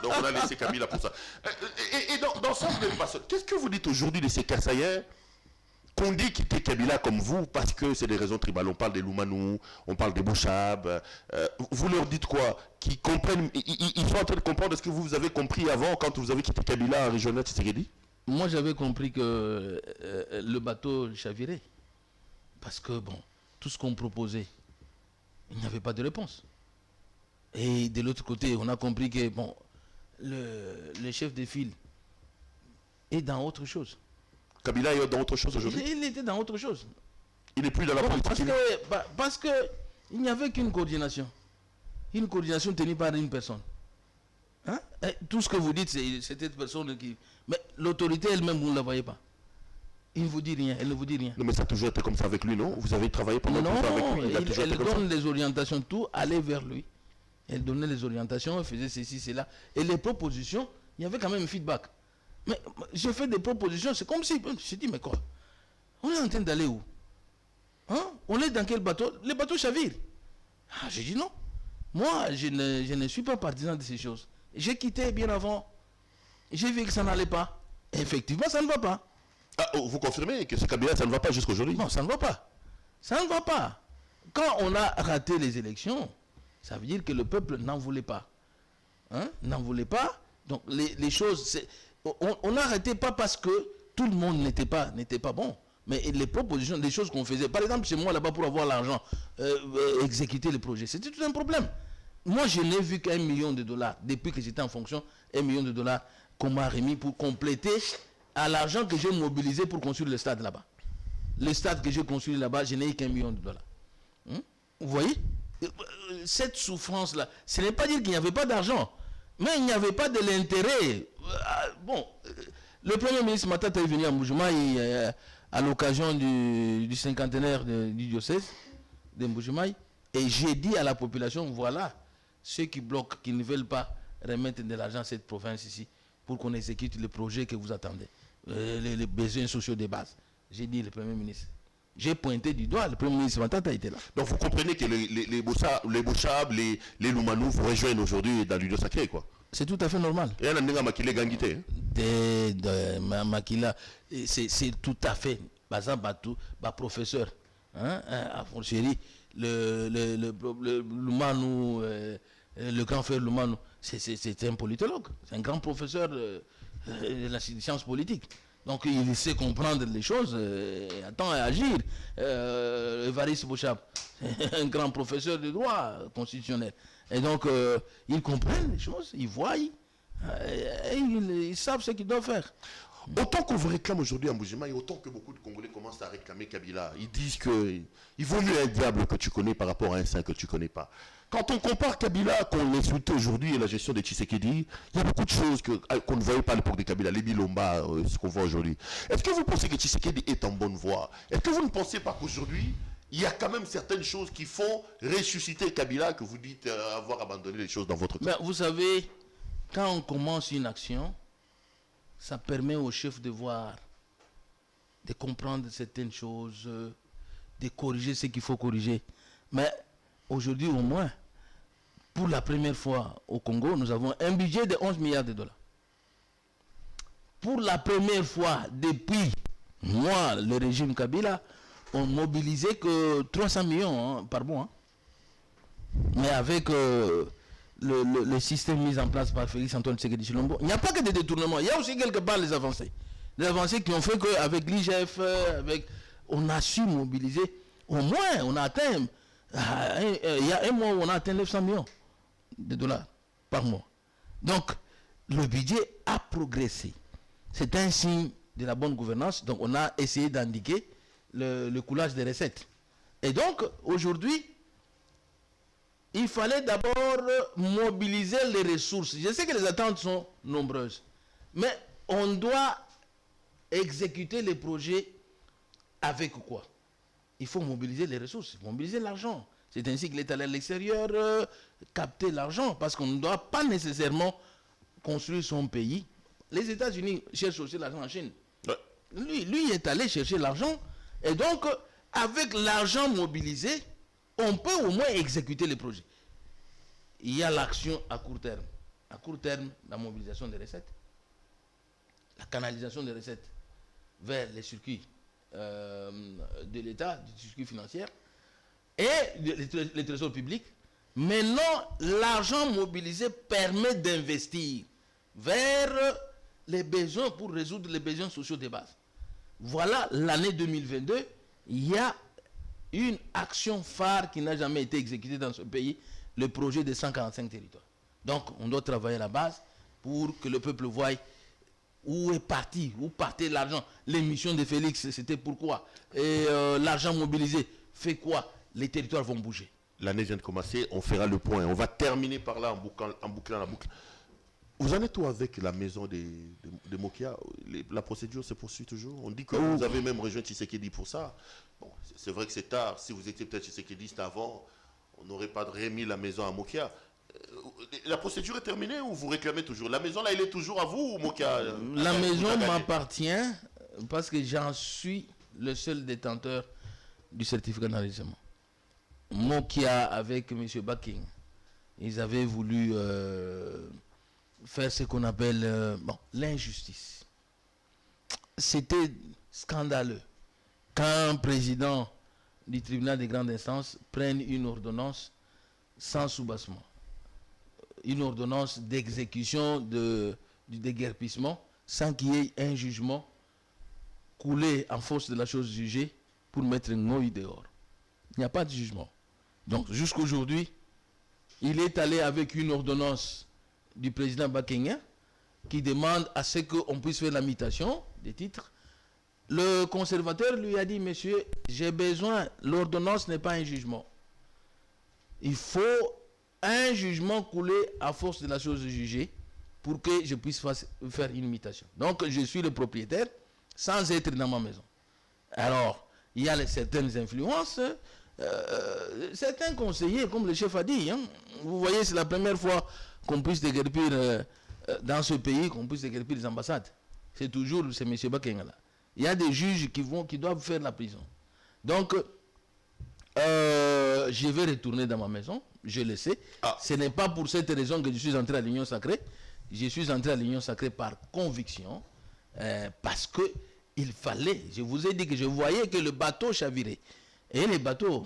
S2: Donc on a laissé Kabila pour ça. Et dans ça, vous n'êtes pas seul. Qu'est-ce que vous dites aujourd'hui de ces Kassaïens qu'on dit quitter Kabila comme vous parce que c'est des raisons tribales? On parle des Loumanou, on parle des Bouchab. Vous leur dites quoi? Qu'ils comprennent, ils sont en train de comprendre ce que vous avez compris avant quand vous avez quitté Kabila en régional Tshisekedi?
S3: Moi, j'avais compris que le bateau chavirait. Parce que, bon, tout ce qu'on proposait, il n'y avait pas de réponse. Et de l'autre côté, on a compris que, bon, le chef de file est dans autre chose.
S2: Kabila est dans autre chose aujourd'hui?
S3: Il était dans autre chose.
S2: Il n'est plus dans la politique?
S3: Parce que il n'y avait qu'une coordination. Une coordination tenue par une personne. Hein? Tout ce que vous dites, c'est cette personne qui... Mais l'autorité elle-même, vous ne la voyez pas. Il ne vous dit rien, elle ne vous dit rien.
S2: Non, mais ça a toujours été comme ça avec lui, non? Vous avez travaillé pendant longtemps avec lui.
S3: Elle donne les orientations, tout allait vers lui. Elle donnait les orientations, elle faisait ceci, cela. Et les propositions, il y avait quand même un feedback. Mais j'ai fait des propositions, c'est comme si... Je dis, mais quoi? On est en train d'aller où? Hein? On est dans quel bateau? Les bateaux chavirent. Ah, j'ai dit non. Moi, je ne suis pas partisan de ces choses. J'ai quitté bien avant. J'ai vu que ça n'allait pas. Et effectivement, ça ne va pas.
S2: Ah, vous confirmez que ce Kabila, ça ne va pas jusqu'aujourd'hui?
S3: Non, ça ne va pas. Ça ne va pas. Quand on a raté les élections, ça veut dire que le peuple n'en voulait pas. Hein? N'en voulait pas. Donc les choses, on a arrêté pas parce que tout le monde n'était pas bon. Mais les propositions, des choses qu'on faisait. Par exemple, chez moi là-bas pour avoir l'argent, exécuter le projet, c'était tout un problème. Moi, je n'ai vu qu'$1 million depuis que j'étais en fonction, $1 million qu'on m'a remis pour compléter à l'argent que j'ai mobilisé pour construire le stade là-bas. Le stade que j'ai construit là-bas, je n'ai eu qu'$1 million. Vous voyez? Cette souffrance-là, ce n'est pas dire qu'il n'y avait pas d'argent, mais il n'y avait pas de l'intérêt. Bon, le Premier ministre Matata est venu à Mbuji-Mayi à l'occasion du 50aire du diocèse de Mbuji-Mayi, et j'ai dit à la population, voilà, ceux qui bloquent, qui ne veulent pas remettre de l'argent à cette province ici, pour qu'on exécute le projet que vous attendez, les besoins sociaux de base. J'ai dit le Premier ministre. J'ai pointé du doigt, le Premier ministre Matata était là.
S2: Donc vous comprenez que les Bouchab, les Loumanou vous rejoignent aujourd'hui dans l'Union sacrée, quoi? C'est
S3: tout à fait normal.
S2: Et on a Makile Gangité.
S3: Makila, c'est tout à fait. Par exemple, professeur, hein, à Foncheri, le Loumanou, le grand frère Loumanou, c'est un politologue, c'est un grand professeur de la science politique. Donc il sait comprendre les choses, attend à agir. Évariste Bouchab, un grand professeur de droit constitutionnel. Et donc ils comprennent les choses, ils voient, ils savent ce qu'ils doivent faire.
S2: Autant qu'on vous réclame aujourd'hui à Mbuji-Mayi, autant que beaucoup de Congolais commencent à réclamer Kabila. Ils disent qu'il vaut mieux un diable que tu connais par rapport à un saint que tu ne connais pas. Quand on compare Kabila, qu'on insulte aujourd'hui et la gestion de Tshisekedi, il y a beaucoup de choses qu'on ne voyait pas à l'époque de Kabila, les Bilomba, ce qu'on voit aujourd'hui. Est-ce que vous pensez que Tshisekedi est en bonne voie? Est-ce que vous ne pensez pas qu'aujourd'hui, il y a quand même certaines choses qui font ressusciter Kabila, que vous dites avoir abandonné les choses dans votre temps?
S3: Vous savez, quand on commence une action, ça permet au chef de voir, de comprendre certaines choses, de corriger ce qu'il faut corriger. Mais aujourd'hui, au moins, pour la première fois au Congo, nous avons un budget de $11 milliards. Pour la première fois depuis le régime Kabila, on mobilisait que 300 millions hein, par mois. Hein. Mais avec le système mis en place par Félix Antoine Tshisekedi Tshilombo, il n'y a pas que des détournements, il y a aussi quelque part les avancées. Les avancées qui ont fait qu'avec l'IGF, on a su mobiliser, au moins on a atteint, il y a un mois où on a atteint 900 millions de dollars par mois. Donc, le budget a progressé. C'est un signe de la bonne gouvernance. Donc, on a essayé d'indiquer le coulage des recettes. Et donc, aujourd'hui, il fallait d'abord mobiliser les ressources. Je sais que les attentes sont nombreuses, mais on doit exécuter les projets avec quoi? Il faut mobiliser les ressources, mobiliser l'argent. C'est ainsi qu'il est allé à l'extérieur capter l'argent, parce qu'on ne doit pas nécessairement construire son pays. Les États-Unis cherchent aussi l'argent en Chine. Ouais. Lui est allé chercher l'argent, et donc, avec l'argent mobilisé, on peut au moins exécuter les projets. Il y a l'action à court terme. À court terme, la mobilisation des recettes, la canalisation des recettes vers les circuits de l'État, du circuit financier, et les trésors publics. Maintenant, l'argent mobilisé permet d'investir vers les besoins pour résoudre les besoins sociaux de base. Voilà l'année 2022. Il y a une action phare qui n'a jamais été exécutée dans ce pays, le projet des 145 territoires. Donc, on doit travailler à la base pour que le peuple voie où est parti, où partait l'argent. L'émission de Félix, c'était pourquoi. Et l'argent mobilisé fait quoi? Les territoires vont bouger.
S2: L'année vient de commencer, on fera le point. On va terminer par là en bouclant la boucle. Vous en êtes où avec la maison de Mokia? La procédure se poursuit toujours. On dit que vous avez même rejoint Tshisekedi pour ça. Bon, c'est vrai que c'est tard. Si vous étiez peut-être Tshisekediste avant, on n'aurait pas remis la maison à Mokia. La procédure est terminée ou vous réclamez toujours? La maison là, elle est toujours à vous ou Mokia?
S3: La maison m'appartient parce que j'en suis le seul détenteur du certificat d'enregistrement. Mokia avec M. Baking, ils avaient voulu faire ce qu'on appelle l'injustice. C'était scandaleux qu'un président du tribunal de grande instance prenne une ordonnance sans soubassement, une ordonnance d'exécution du déguerpissement sans qu'il y ait un jugement coulé en force de la chose jugée pour mettre Ngoï dehors. Il n'y a pas de jugement. Donc jusqu'aujourd'hui, il est allé avec une ordonnance du président Bakenga qui demande à ce qu'on puisse faire la mutation des titres. Le conservateur lui a dit, monsieur, j'ai besoin, l'ordonnance n'est pas un jugement. Il faut un jugement coulé à force de la chose jugée pour que je puisse faire une mutation. Donc je suis le propriétaire sans être dans ma maison. Alors, il y a certaines influences, certains conseillers, comme le chef a dit, hein, vous voyez, c'est la première fois qu'on puisse déguerpir dans ce pays, qu'on puisse déguerpir les ambassades. C'est toujours ce M. Bakenga là. Il y a des juges qui doivent faire la prison. Donc, je vais retourner dans ma maison, je le sais. Ce n'est pas pour cette raison que je suis entré à l'Union Sacrée. Je suis entré à l'Union Sacrée par conviction, parce que il fallait, je vous ai dit que je voyais que le bateau chavirait. Et le bateau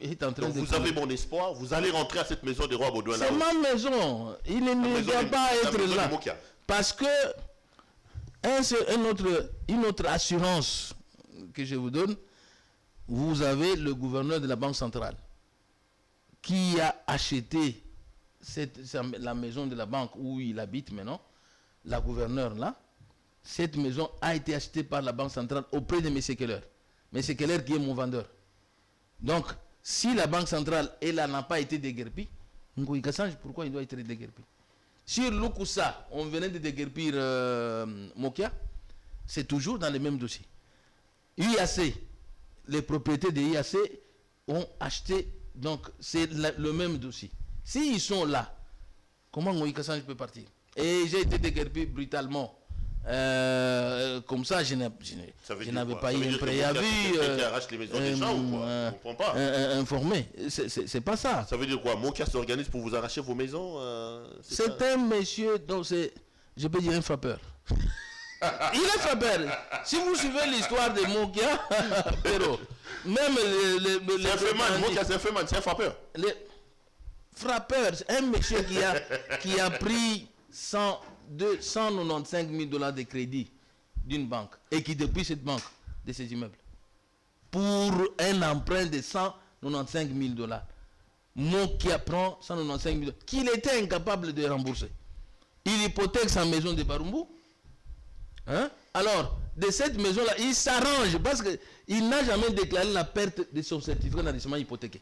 S3: est en train de...
S2: Vous avez mon espoir, vous allez rentrer à cette maison des rois Baudouin.
S3: C'est ma maison, il ne doit pas être là. Parce que une autre assurance que je vous donne, vous avez le gouverneur de la Banque centrale qui a acheté la maison de la banque où il habite maintenant, la gouverneure là. Cette maison a été achetée par la Banque centrale auprès de M. Keller. M. Keller qui est mon vendeur. Donc, si la Banque centrale, elle n'a pas été déguerpie, Ngoï Kassange, pourquoi il doit être déguerpi? Sur Lukusa, on venait de déguerpir Mokia, c'est toujours dans les mêmes dossiers. IAC, les propriétaires de IAC ont acheté, donc c'est le même dossier. S'ils sont là, comment Ngoï Kassange peut partir? Et j'ai été déguerpi brutalement. Comme ça, je n'avais pas eu un préavis informé. C'est pas ça.
S2: Ça veut dire quoi? Mokia s'organise pour vous arracher vos maisons?
S3: C'est un monsieur, donc je peux dire un frappeur. Il est frappeur. Si vous suivez l'histoire de Mokia, Même
S2: c'est un féman, c'est un frappeur.
S3: Les frappeurs, c'est un monsieur qui a pris 195 000 $ de crédit d'une banque et qui depuis cette banque, de ses immeubles, pour un emprunt de 195 000 $. Moi qui apprend 195 000 $, qu'il était incapable de rembourser. Il hypothèque sa maison de Barumbu. Hein? Alors, de cette maison-là, il s'arrange parce qu'il n'a jamais déclaré la perte de son certificat d'enregistrement hypothéqué.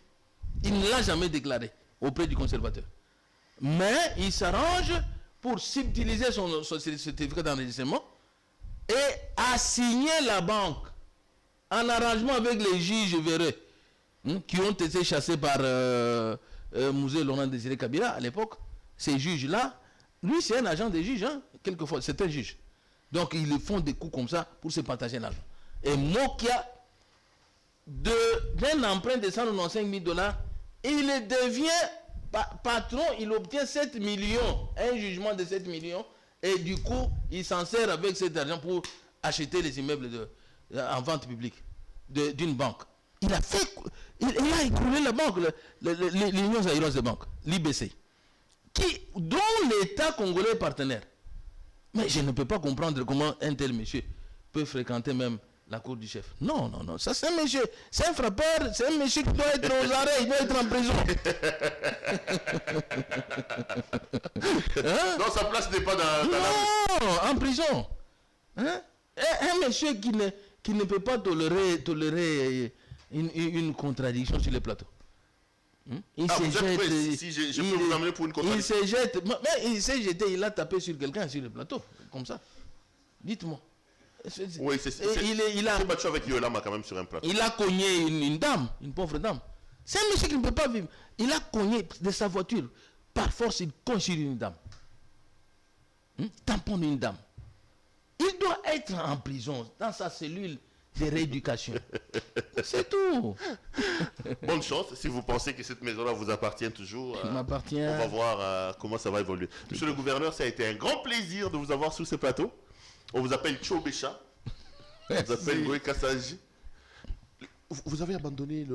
S3: Il ne l'a jamais déclaré auprès du conservateur. Mais il s'arrange pour subtiliser son certificat d'enregistrement et assigner la banque en arrangement avec les juges véreux qui ont été chassés par Mouzé Laurent Désiré Kabila à l'époque. Ces juges-là, lui c'est un agent des juges, hein, quelquefois, c'est un juge. Donc ils font des coups comme ça pour se partager l'argent. Et Mokia, d'un emprunt de 195 000 $, il devient patron, il obtient 7 millions, un jugement de 7 millions, et du coup, il s'en sert avec cet argent pour acheter les immeubles en vente publique d'une banque. Il a écroulé la banque, l'Union zaïroise de banque, l'IBC, dont l'État congolais est partenaire. Mais je ne peux pas comprendre comment un tel monsieur peut fréquenter même la cour du chef. Non, non, non. Ça, c'est un monsieur. C'est un frappeur. C'est un monsieur qui doit être aux arrêts. Il doit être en prison.
S2: Hein? Non, sa place n'est pas dans
S3: non, en prison. Hein? Un monsieur qui ne peut pas tolérer une contradiction sur le plateau. Il se jette.
S2: Si je peux vous amener pour une contradiction.
S3: Il se jette. Mais il s'est jeté, il a tapé sur quelqu'un sur le plateau. Comme ça. Dites-moi.
S2: Oui, il a battu avec Yolama quand même sur un plateau.
S3: Il a cogné une dame, une pauvre dame. C'est un monsieur qui ne peut pas vivre. Il a cogné de sa voiture. Par force, il cogne sur une dame. Tamponne une dame. Il doit être en prison, dans sa cellule de rééducation. C'est tout.
S2: Bonne chance. Si vous pensez que cette maison-là vous appartient toujours,
S3: il m'appartient.
S2: On va voir comment ça va évoluer. Monsieur le gouverneur, ça a été un grand plaisir de vous avoir sur ce plateau. On vous appelle Tchobécha. On vous appelle Goé Kassaji. Vous avez abandonné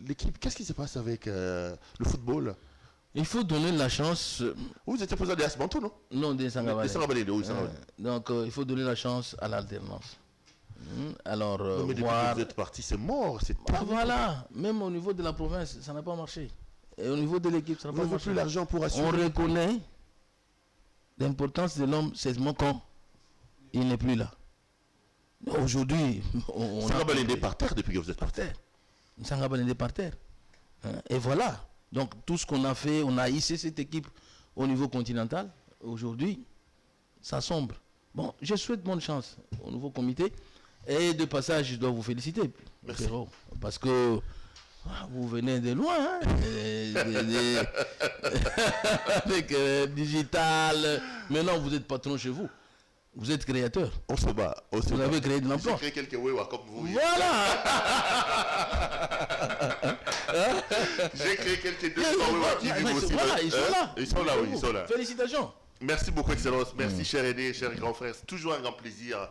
S2: l'équipe. Qu'est-ce qui se passe avec le football?
S3: Il faut donner la chance.
S2: Vous étiez président de Asbanto, non?
S3: Non, des
S2: Sangabalé.
S3: Donc, il faut donner la chance à l'alternance. Alors,
S2: non, mais depuis que vous êtes parti, c'est mort.
S3: Voilà. Même au niveau de la province, ça n'a pas marché. Et au niveau de l'équipe, ça n'a pas marché.
S2: Plus l'argent pour assurer.
S3: On reconnaît l'importance de l'homme, c'est mon camp. Il n'est plus là. Aujourd'hui, on
S2: Sangabalé par terre depuis que vous êtes parti.
S3: Sangabalé par terre. Et voilà. Donc tout ce qu'on a fait, on a hissé cette équipe au niveau continental. Aujourd'hui, ça sombre. Bon, je souhaite bonne chance au nouveau comité. Et de passage, je dois vous féliciter.
S2: Merci.
S3: Pierrot, parce que vous venez de loin, hein, avec digital. Maintenant, vous êtes patron chez vous. Vous êtes créateur.
S2: On se bat.
S3: Vous avez créé de l'emploi.
S2: J'ai créé quelques wewa comme vous.
S3: Voilà.
S2: J'ai créé quelques 200 wewa qui vivent aussi.
S3: Voilà, ils sont là.
S2: Ils sont là, oui, ils sont là.
S3: Félicitations.
S2: Merci beaucoup, Excellence. Merci, cher aîné, cher grand frère. C'est toujours un grand plaisir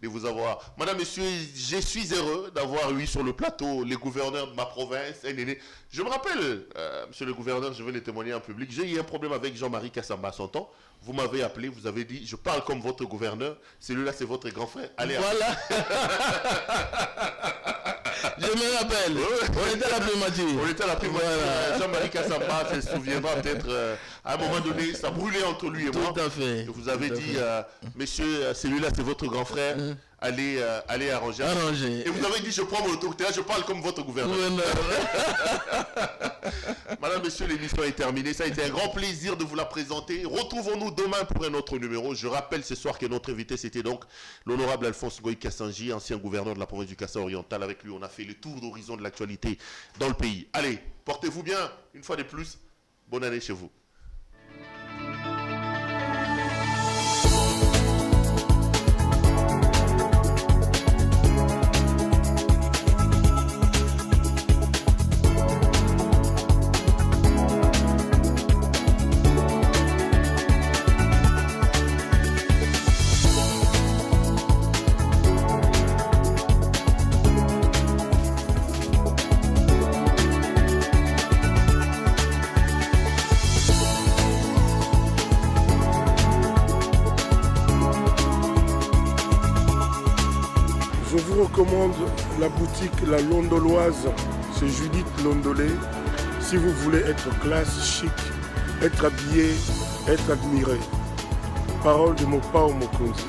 S2: de vous avoir. Madame, monsieur, je suis heureux d'avoir eu sur le plateau les gouverneurs de ma province, un aîné. Je me rappelle, monsieur le gouverneur, je vais le témoigner en public, j'ai eu un problème avec Jean-Marie Kassamba à son temps. Vous m'avez appelé, vous avez dit, je parle comme votre gouverneur, celui-là c'est votre grand frère. Allez,
S3: voilà. Je me rappelle. On était à la primature.
S2: On était à la primature. Voilà. Jean-Marie Kassamba se souviendra peut-être à un moment donné, ça brûlait entre lui et moi.
S3: Tout à fait.
S2: Et vous avez dit, monsieur, celui-là c'est votre grand frère, allez arranger. Et vous avez dit, je prends mon autorité, je parle comme votre gouverneur. Madame, monsieur, l'émission est terminée. Ça a été un grand plaisir de vous la présenter. Retrouvons-nous demain pour un autre numéro. Je rappelle ce soir que notre invité, c'était donc l'honorable Alphonse Goï Kassanji, ancien gouverneur de la province du Kassa oriental. Avec lui, on a fait le tour d'horizon de l'actualité dans le pays. Allez, portez-vous bien. Une fois de plus, bonne année chez vous.
S1: Je vous recommande la boutique La Londoloise chez Judith Londolé. Si vous voulez être classe, chic, être habillé, être admiré. Parole de Mopao Mokonzi.